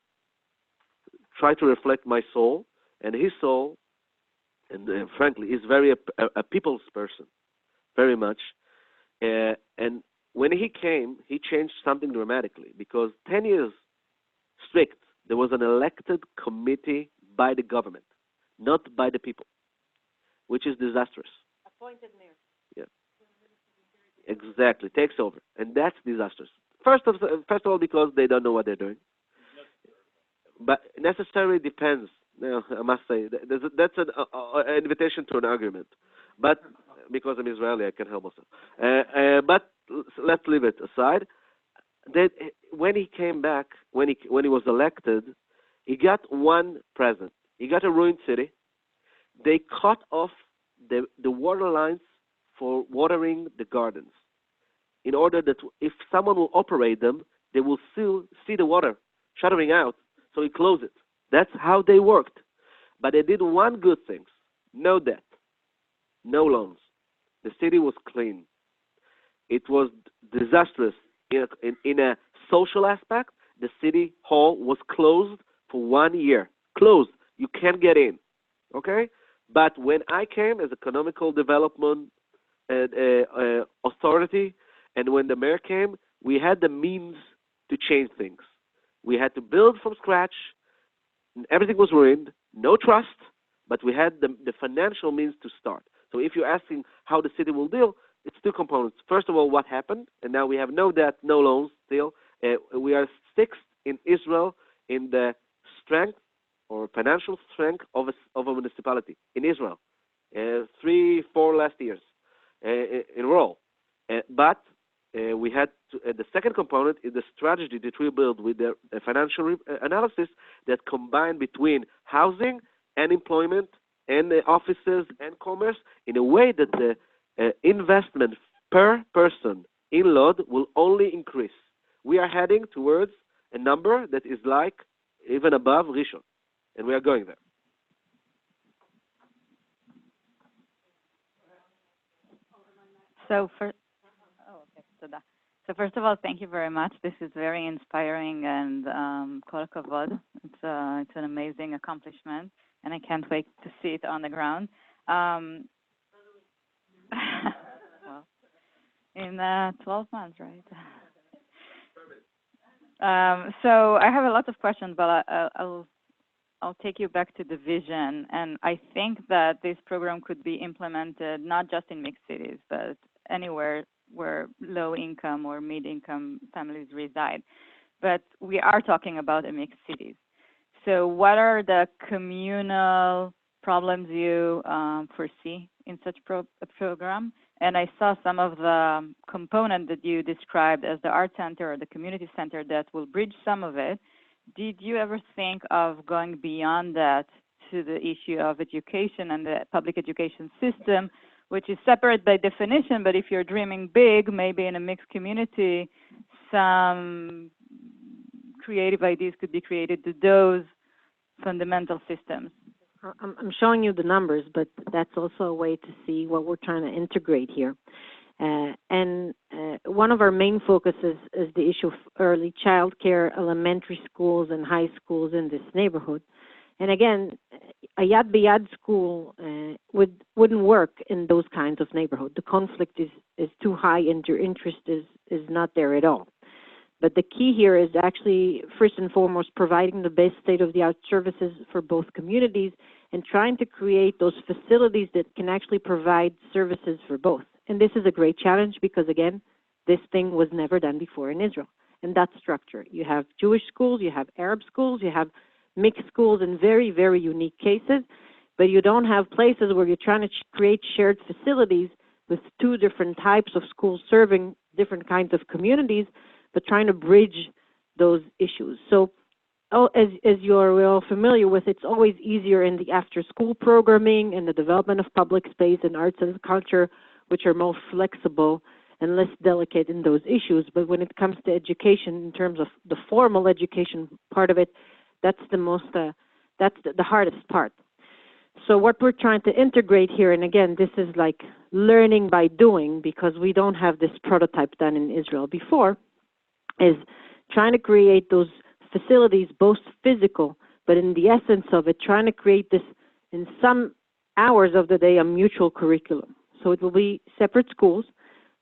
try to reflect my soul, and his soul, and frankly, is very a people's person, very much. And when he came, he changed something dramatically, because 10 years strict, there was an elected committee by the government, not by the people, which is disastrous. Appointed mayor. Yeah. Exactly, takes over, and that's disastrous. First of all, because they don't know what they're doing. But necessary depends. No, I must say that's an invitation to an argument. But because I'm Israeli, I can help myself. But let's leave it aside. That when he came back, when he was elected, he got one present. He got a ruined city. They cut off the water lines for watering the gardens, in order that if someone will operate them, they will still see the water shuttering out, so he closed it. That's how they worked. But they did one good thing: no debt, no loans. The city was clean. It was disastrous in a social aspect. The city hall was closed for 1 year. Closed. You can't get in. Okay? But when I came as economical development authority, and when the mayor came, we had the means to change things. We had to build from scratch. Everything was ruined. No trust, but we had the financial means to start. So if you're asking how the city will deal, it's 2 components. First of all, what happened, and now we have no debt, no loans still. We are 6th in Israel in the strength or financial strength of a municipality in Israel. 3, 4 last years in a row. But we had the second component is the strategy that we build with the financial analysis that combine between housing and employment and offices and commerce in a way that the investment per person in Lod will only increase. We are heading towards a number that is like even above Rishon, and we are going there. So first of all, thank you very much. This is very inspiring, and kol hakavod. It's an amazing accomplishment, and I can't wait to see it on the ground. Well, in 12 months, right? So I have a lot of questions, but I'll take you back to the vision, and I think that this program could be implemented not just in mixed cities, but anywhere where low-income or mid-income families reside. But we are talking about a mixed cities. So what are the communal problems you foresee in such a program? and I saw some of the components that you described as the art center or the community center that will bridge some of it. Did you ever think of going beyond that to the issue of education and the public education system, which is separate by definition, but if you're dreaming big, maybe in a mixed community, some creative ideas could be created to those fundamental systems? I'm showing you the numbers, but that's also a way to see what we're trying to integrate here. And one of our main focuses is the issue of early child care, elementary schools, and high schools in this neighborhood. And again, a Yad B'Yad school wouldn't work in those kinds of neighborhood. The conflict is too high, and your interest is not there at all. But the key here is actually, first and foremost, providing the best state-of-the-art services for both communities and trying to create those facilities that can actually provide services for both. And this is a great challenge because, again, this thing was never done before in Israel. And that structure. You have Jewish schools, you have Arab schools, you have mixed schools in very, very unique cases, but you don't have places where you're trying to create shared facilities with two different types of schools serving different kinds of communities, but trying to bridge those issues. So as you're all familiar with, it's always easier in the after-school programming and the development of public space and arts and culture, which are more flexible and less delicate in those issues. But when it comes to education, in terms of the formal education part of it, that's the hardest part. So what we're trying to integrate here, and again, this is like learning by doing because we don't have this prototype done in Israel before, is trying to create those facilities, both physical, but in the essence of it, trying to create this, in some hours of the day, a mutual curriculum. So it will be separate schools,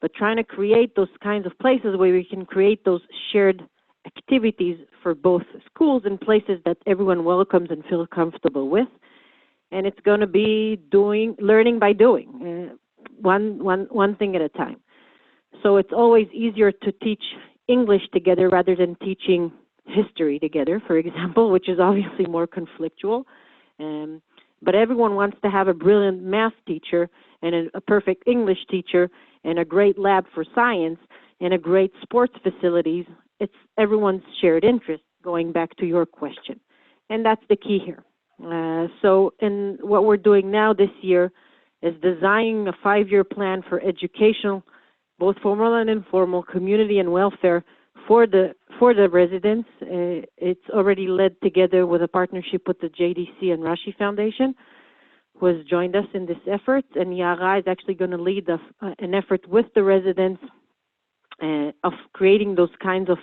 but trying to create those kinds of places where we can create those shared activities for both schools in places that everyone welcomes and feels comfortable with. And it's going to be learning by doing, one thing at a time. So it's always easier to teach English together rather than teaching history together, for example, which is obviously more conflictual. But everyone wants to have a brilliant math teacher and a perfect English teacher and a great lab for science and a great sports facilities. It's everyone's shared interest, going back to your question. And that's the key here. So what we're doing now this year is designing a 5-year plan for educational, both formal and informal, community and welfare for the residents. It's already led together with a partnership with the JDC and Rashi Foundation, who has joined us in this effort. And Yara is actually going to lead an effort with the residents of creating those kinds of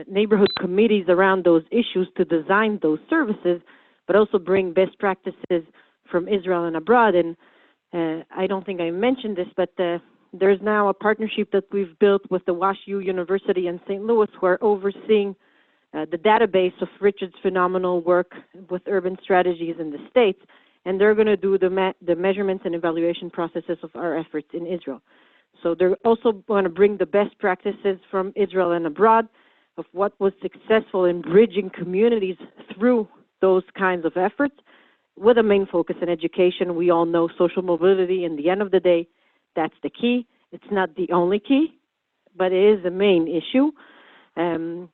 neighborhood committees around those issues to design those services, but also bring best practices from Israel and abroad. And I don't think I mentioned this, but there's now a partnership that we've built with the WashU University in St. Louis, who are overseeing the database of Richard's phenomenal work with urban strategies in the States, and they're going to do the measurements and evaluation processes of our efforts in Israel. So they're also going to bring the best practices from Israel and abroad of what was successful in bridging communities through those kinds of efforts, with a main focus in education. We all know social mobility, in the end of the day, that's the key. It's not the only key, but it is the main issue. And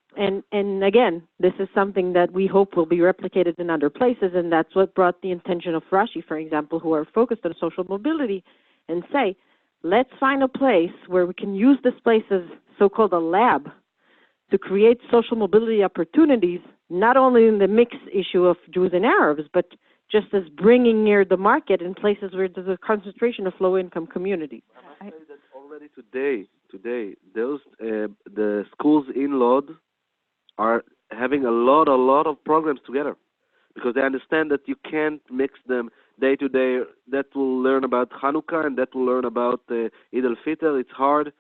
again, this is something that we hope will be replicated in other places, and that's what brought the intention of Rashi, for example, who are focused on social mobility, and say, let's find a place where we can use this place as so-called a lab to create social mobility opportunities, not only in the mixed issue of Jews and Arabs, but just as bringing near the market in places where there's a concentration of low-income communities. I must say that already today, those the schools in Lod are having a lot of programs together, because they understand that you can't mix them day to day. That will learn about Hanukkah and that will learn about Eid al-Fitr. It's hard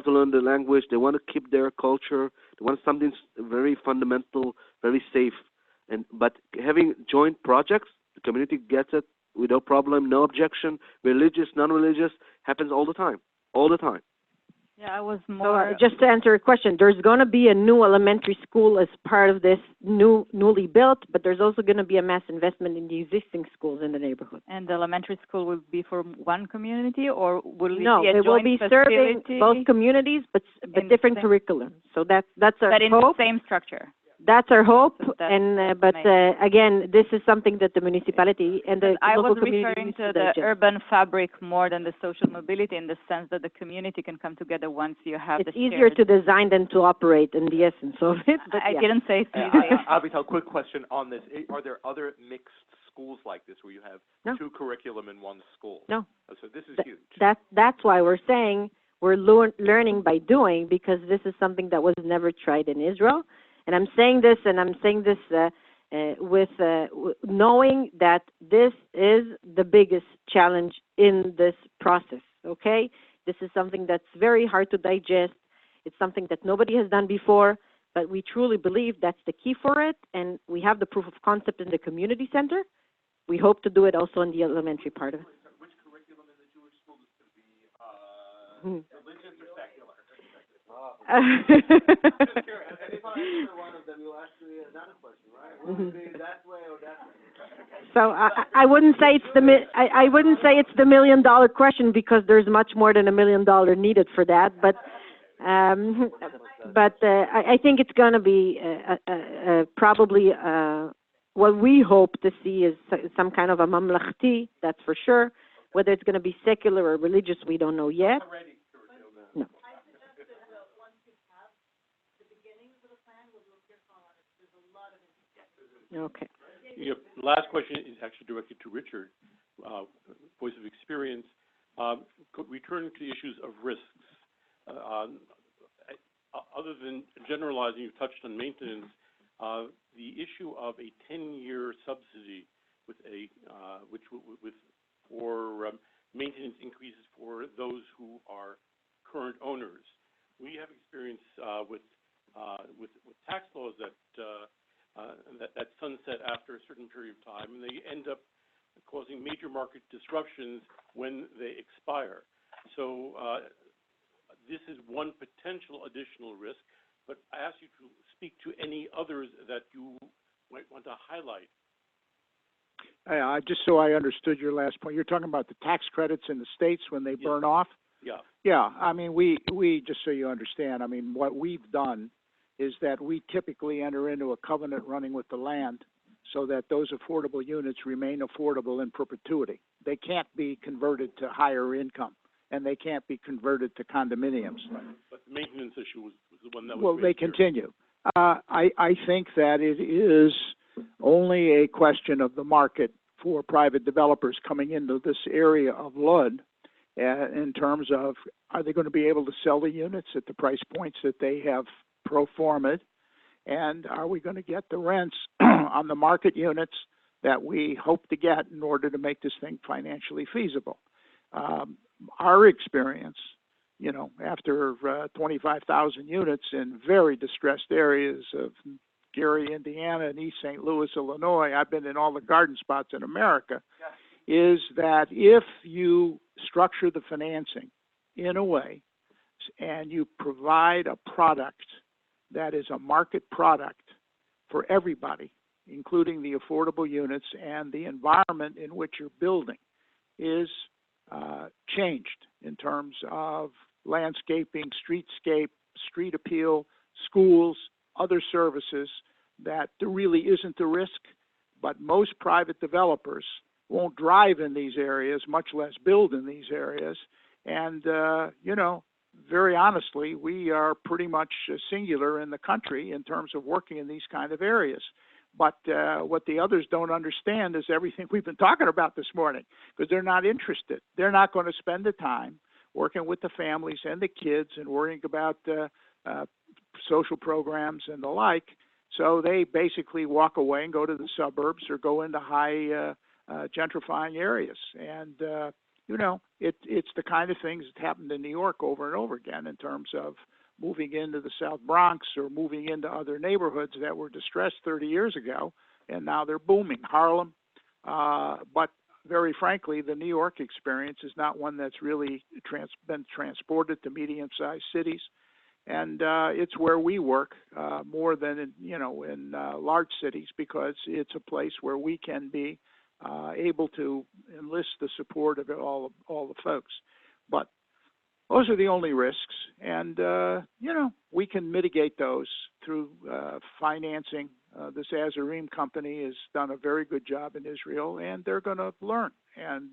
to learn the language. They want to keep their culture. They want something very fundamental, very safe. But having joint projects, the community gets it without problem, no objection. Religious, non-religious, happens all the time. Yeah, I was So more. just to answer your question, there's going to be a new elementary school as part of this newly built, but there's also going to be a mass investment in the existing schools in the neighborhood. And the elementary school will be for one community, or will it No, be a it will joint be facility? serving both communities, but in different the same- curriculum. So that's our But in hope. the same structure. That's our hope, So that's and but amazing. again, this is something that the municipality and the I local was community referring needs to to the digest. urban fabric more than the social mobility, in the sense that the community can come together once you have It's the easier shared. to design than to operate in the essence of it. But I yeah. didn't say it's Hey, easy. Avital, quick question on this. Are there other mixed schools like this where you have No. two curriculum in one school? No. So this is huge. That's why we're saying we're learning by doing, because this is something that was never tried in Israel. And I'm saying this with knowing that this is the biggest challenge in this process, okay? This is something that's very hard to digest. It's something that nobody has done before, but we truly believe that's the key for it, and we have the proof of concept in the community center. We hope to do it also in the elementary part of it. Which curriculum in the Jewish school is going to be religious or secular? Just curious. And if I answer one of them, you'll ask me another question, right? Will it be that way or that way? So I wouldn't say it's I wouldn't say it's the $1 million question, because there's much more than $1 million needed for that. But I think it's going to be probably what we hope to see is some kind of a mamlachti, that's for sure. Whether it's going to be secular or religious, we don't know yet. No. Okay. Yeah, last question is actually directed to Richard, voice of experience. Returning to the issues of risks. Other than generalizing, you've touched on maintenance. The issue of a 10-year subsidy with for maintenance increases for those who are current owners. We have experience with tax laws that sunset after a certain period of time, and they end up causing major market disruptions when they expire. So this is one potential additional risk, but I ask you to speak to any others that you might want to highlight. Just so I understood your last point, you're talking about the tax credits in the states when they burn off? Yeah. Yeah, I mean, we just so you understand, I mean, what we've done is that we typically enter into a covenant running with the land so that those affordable units remain affordable in perpetuity. They can't be converted to higher income, and they can't be converted to condominiums. Right. But the maintenance issue was the one that was Well, they raised here. continue. I think that it is only a question of the market for private developers coming into this area of Lud in terms of, are they going to be able to sell the units at the price points that they have pro forma'd, and are we going to get the rents on the market units that we hope to get in order to make this thing financially feasible? Our experience, you know, after 25,000 units in very distressed areas of Gary, Indiana, and East St. Louis, Illinois, I've been in all the garden spots in America, is that if you structure the financing in a way and you provide a product that is a market product for everybody, including the affordable units, and the environment in which you're building is changed in terms of landscaping, streetscape, street appeal, schools, other services, that there really isn't a risk. But most private developers won't drive in these areas, much less build in these areas. And, you know, very honestly, we are pretty much singular in the country in terms of working in these kind of areas. But what the others don't understand is everything we've been talking about this morning, because they're not interested. They're not going to spend the time working with the families and the kids and worrying about social programs and the like. So they basically walk away and go to the suburbs or go into high gentrifying areas. And, you know, it's the kind of things that happened in New York over and over again in terms of moving into the South Bronx or moving into other neighborhoods that were distressed 30 years ago, and now they're booming. Harlem. But very frankly, the New York experience is not one that's really been transported to medium-sized cities, and it's where we work more than in large cities, because it's a place where we can be able to enlist the support of all the folks. But those are the only risks, and we can mitigate those through financing. This Azarim company has done a very good job in Israel, and they're going to learn, and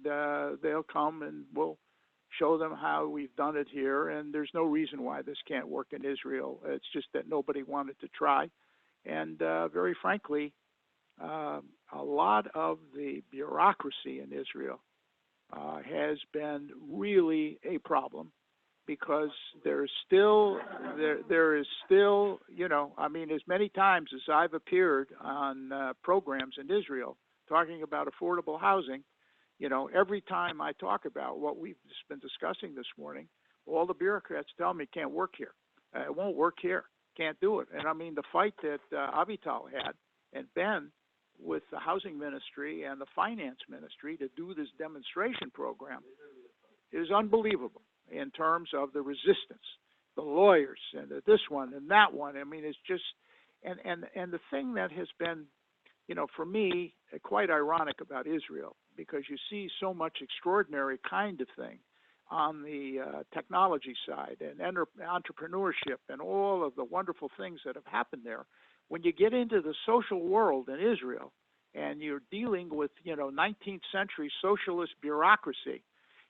they'll come and we'll show them how we've done it here, and there's no reason why this can't work in Israel. It's just that nobody wanted to try, and very frankly, a lot of the bureaucracy in Israel has been really a problem, because there is still, I mean, as many times as I've appeared on programs in Israel talking about affordable housing, every time I talk about what we've just been discussing this morning, all the bureaucrats tell me it can't work here. It won't work here. Can't do it. And I mean, the fight that Avital had and Ben with the housing ministry and the finance ministry to do this demonstration program is unbelievable in terms of the resistance, the lawyers and this one and that one. I mean, it's just, and the thing that has been, for me, quite ironic about Israel, because you see so much extraordinary kind of thing on the technology side and entrepreneurship and all of the wonderful things that have happened there. When you get into the social world in Israel and you're dealing with, 19th century socialist bureaucracy,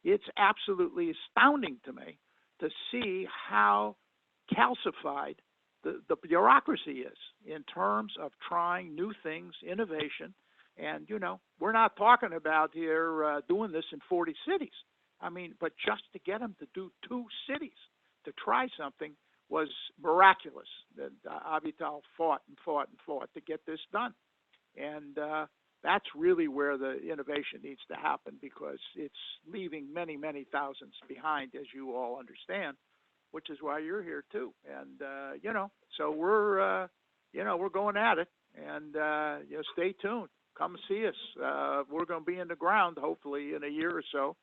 it's absolutely astounding to me to see how calcified the bureaucracy is in terms of trying new things, innovation. And, we're not talking about here doing this in 40 cities. I mean, but just to get them to do 2 cities, to try something, was miraculous. That Avital fought and fought and fought to get this done. And that's really where the innovation needs to happen, because it's leaving many, many thousands behind, as you all understand, which is why you're here too. And, so we're going at it, and, stay tuned. Come see us. We're going to be in the ground, hopefully, in a year or so,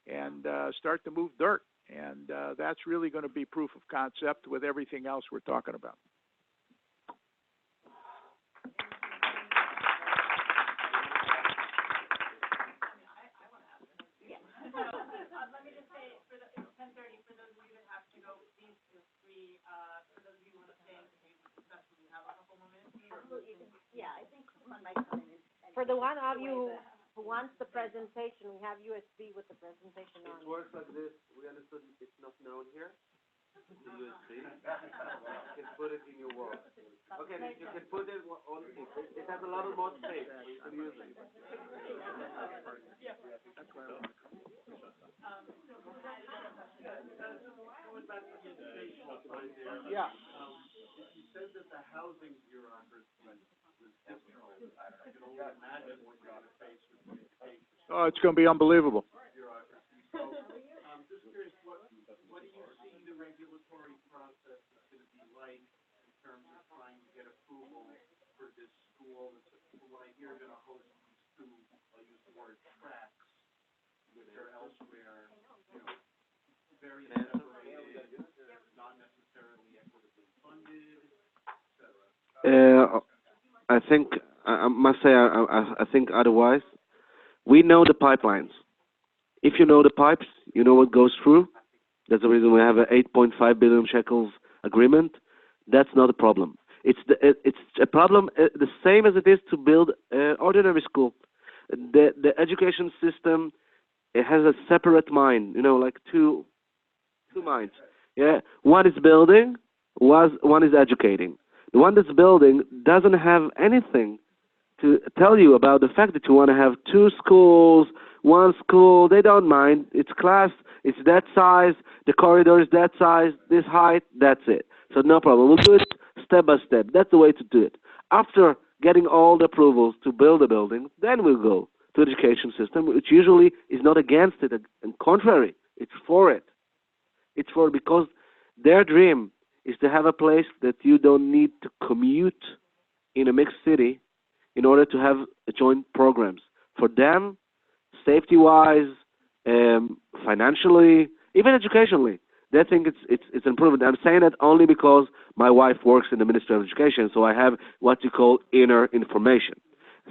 and start to move dirt. And that's really going to be proof of concept with everything else we're talking about. Let me just say, it's 10:30, for those of you that have to go, please feel free, for those of you who want to stay and continue to discuss, we have a couple more minutes. Yeah, I think someone might come in. For the one of you who wants the presentation, we have USB with the presentation on. It works like this. We understood it's not known here. It's a USB. You can put it in your wall. Okay, you can put it on. It has a lot of more space. You can use it. Yeah. You said that the housing bureaucracy was difficult. I can only imagine what you're going to face with the education Oh, it's going to be unbelievable. bureaucracy. So I'm just curious, what do you see the regulatory process is going to be like in terms of trying to get approval for this school? When I hear going to host these 2, I'll use the word tracks, which are elsewhere, very separated, not necessarily equitably funded, etc. I think, I must say, I think otherwise. We know the pipelines. If you know the pipes, you know what goes through. That's the reason we have an 8.5 billion shekels agreement. That's not a problem. It's a problem the same as it is to build an ordinary school. The education system, it has a separate mind. Like two minds. Yeah, one is building, one is educating. The one that's building doesn't have anything to tell you about the fact that you want to have 2 schools, 1 school. They don't mind. It's class. It's that size. The corridor is that size. This height. That's it. So no problem. We'll do it step by step. That's the way to do it. After getting all the approvals to build a building, then we'll go to the education system, which usually is not against it. And contrary, it's for it. It's for because their dream is to have a place that you don't need to commute in a mixed city in order to have joint programs. For them, safety-wise, financially, even educationally. They think it's improvement. I'm saying that only because my wife works in the Ministry of Education, so I have what you call inner information.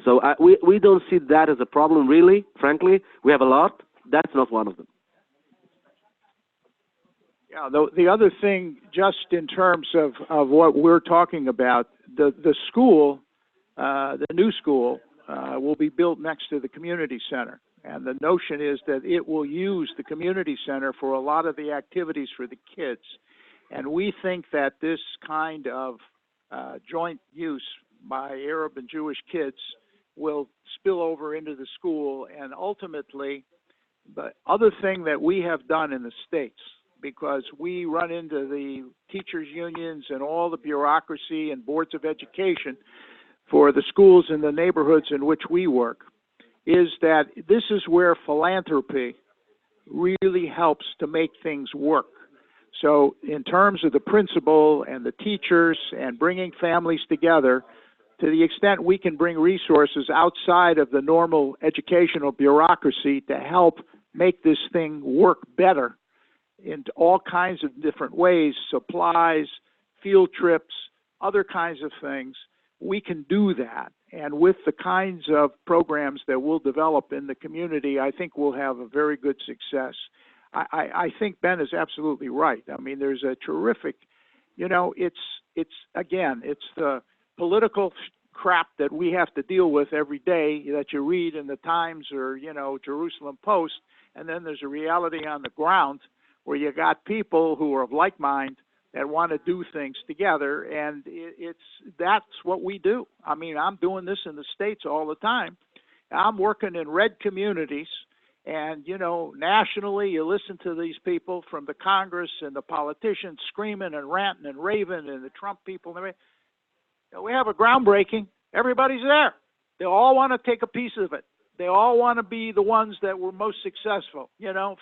So we don't see that as a problem, really, frankly. We have a lot. That's not one of them. Yeah, the other thing, just in terms of what we're talking about, the school, the new school, will be built next to the community center. And the notion is that it will use the community center for a lot of the activities for the kids. And we think that this kind of joint use by Arab and Jewish kids will spill over into the school. And ultimately, the other thing that we have done in the States, because we run into the teachers' unions and all the bureaucracy and boards of education for the schools in the neighborhoods in which we work, is that this is where philanthropy really helps to make things work. So in terms of the principal and the teachers and bringing families together, to the extent we can bring resources outside of the normal educational bureaucracy to help make this thing work better in all kinds of different ways, supplies, field trips, other kinds of things, we can do that. And with the kinds of programs that we'll develop in the community, I think we'll have a very good success. I think Ben is absolutely right. I mean, there's a terrific, it's the political crap that we have to deal with every day that you read in the Times or, Jerusalem Post. And then there's a reality on the ground where you got people who are of like mind that want to do things together, and that's what we do. I mean, I'm doing this in the States all the time. I'm working in red communities, and, nationally, you listen to these people from the Congress and the politicians screaming and ranting and raving, and the Trump people and everything. We have a groundbreaking. Everybody's there. They all want to take a piece of it. They all want to be the ones that were most successful,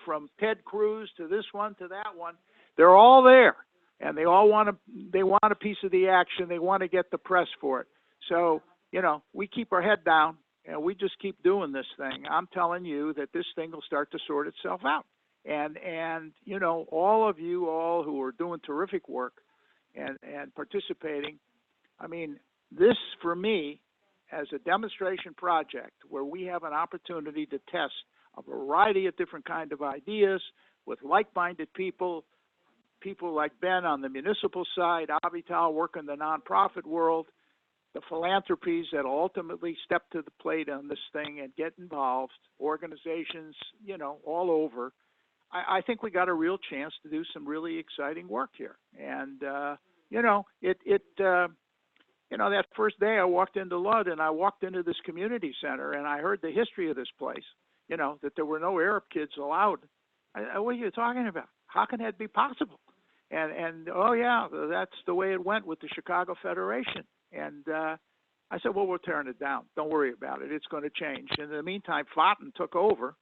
from Ted Cruz to this one to that one. They're all there. And they all want a piece of the action. They want to get the press for it. So, we keep our head down and we just keep doing this thing. I'm telling you that this thing will start to sort itself out. And all of you all who are doing terrific work and participating, I mean, this for me as a demonstration project where we have an opportunity to test a variety of different kind of ideas with like-minded people like Ben on the municipal side, Avital working the nonprofit world, the philanthropies that ultimately step to the plate on this thing and get involved, organizations, all over. I think we got a real chance to do some really exciting work here. And, that first day I walked into Lud and I walked into this community center and I heard the history of this place, that there were no Arab kids allowed. What are you talking about? How can that be possible? And oh yeah, that's the way it went with the Chicago Federation. And I said, well, we're tearing it down. Don't worry about it. It's going to change. And in the meantime, Fountain took over,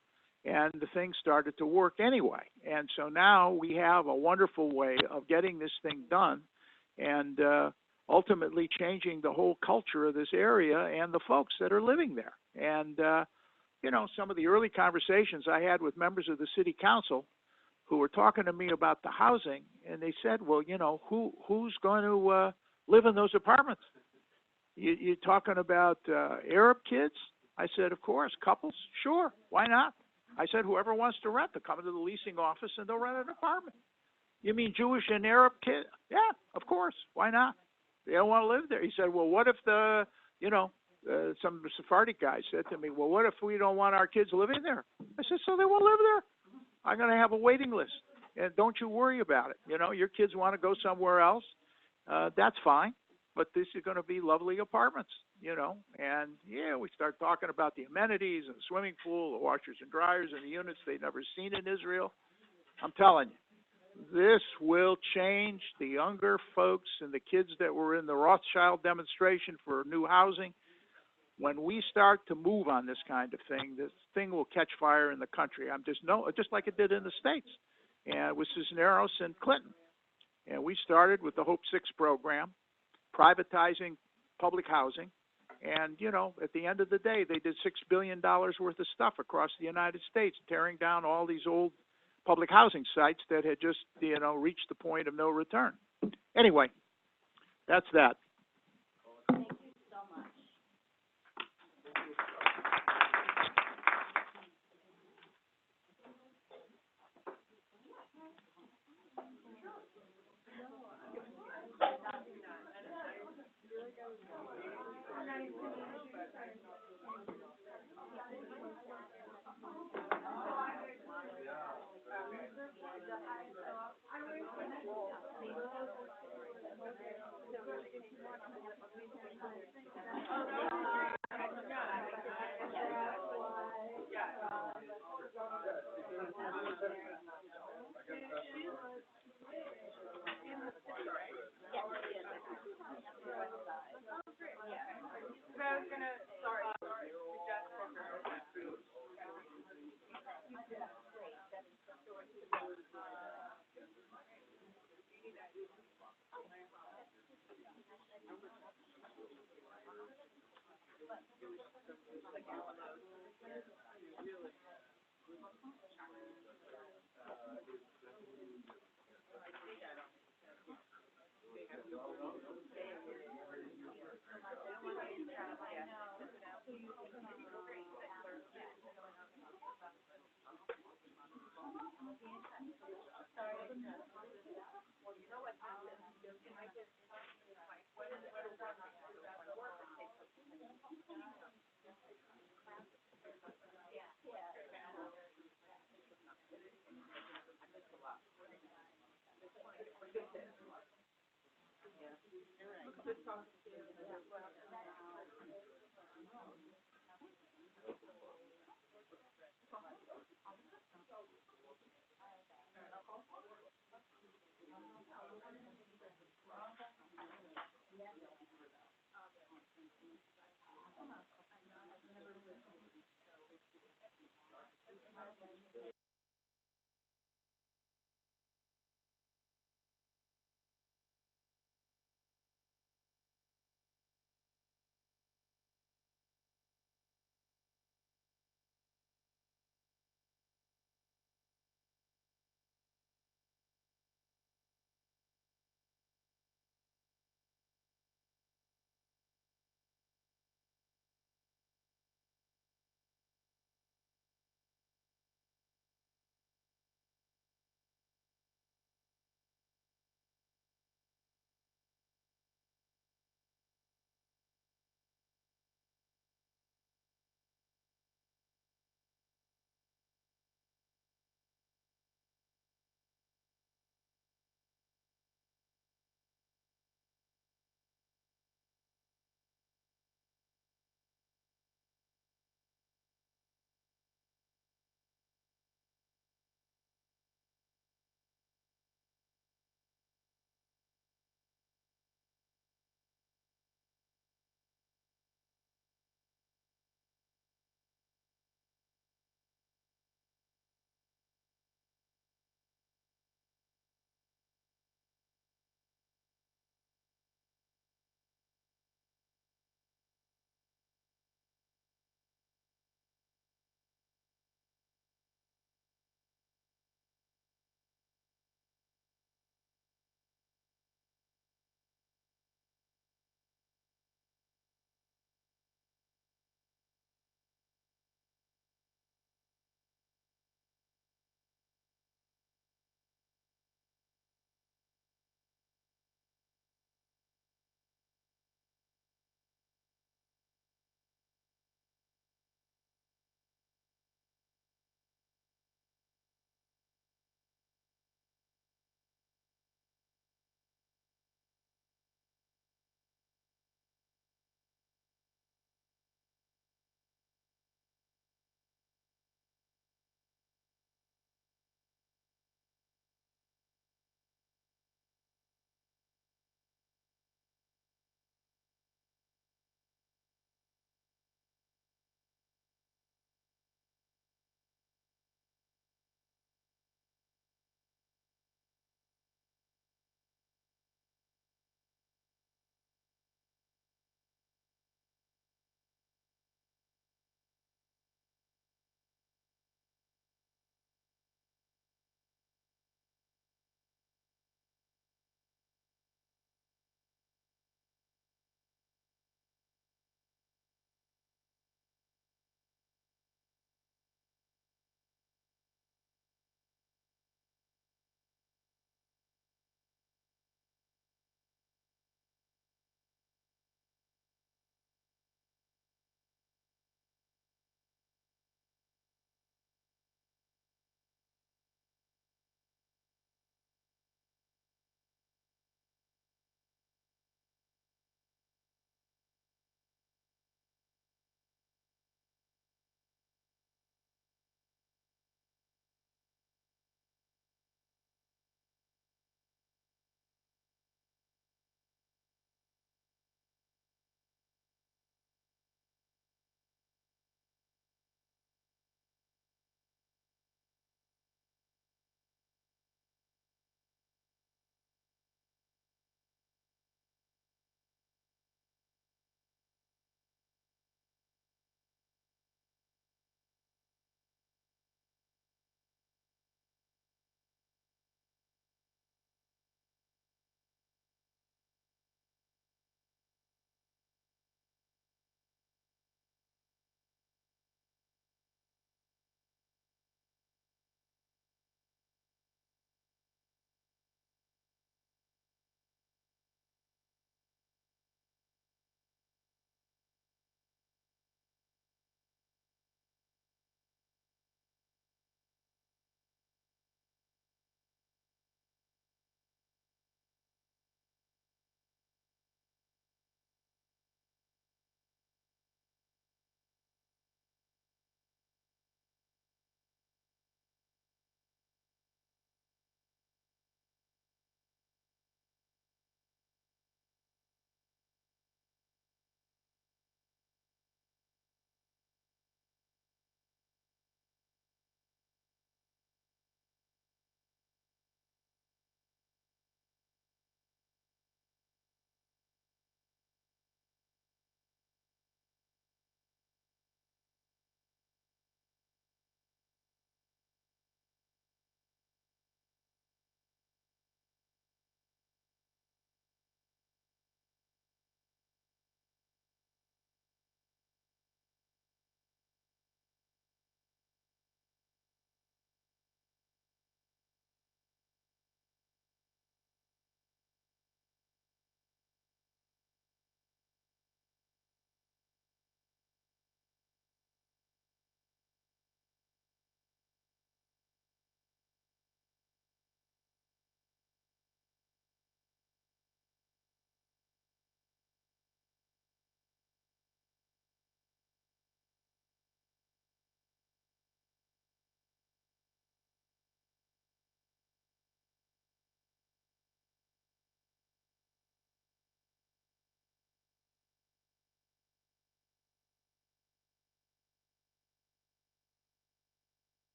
and the thing started to work anyway. And so now we have a wonderful way of getting this thing done, and ultimately changing the whole culture of this area and the folks that are living there. And some of the early conversations I had with members of the city council who were talking to me about the housing, and they said, well, who's going to live in those apartments? You talking about Arab kids? I said, of course. Couples? Sure. Why not? I said, whoever wants to rent, they'll come into the leasing office and they'll rent an apartment. You mean Jewish and Arab kids? Yeah, of course. Why not? They don't want to live there. He said, well, what if some Sephardic guy said to me, well, what if we don't want our kids living there? I said, so they won't live there. I'm going to have a waiting list, and don't you worry about it. Your kids want to go somewhere else. That's fine, but this is going to be lovely apartments, And, yeah, we start talking about the amenities and the swimming pool, the washers and dryers and the units they've never seen in Israel. I'm telling you, this will change the younger folks and the kids that were in the Rothschild demonstration for new housing. When we start to move on this kind of thing, this thing will catch fire in the country. Just like it did in the States, and with Cisneros and Clinton. And we started with the Hope 6 program, privatizing public housing, And, you know, at the end of the day, they did $6 billion worth of stuff across the United States, tearing down all these old public housing sites that had just, you know, reached the point of no return. Anyway, that's that.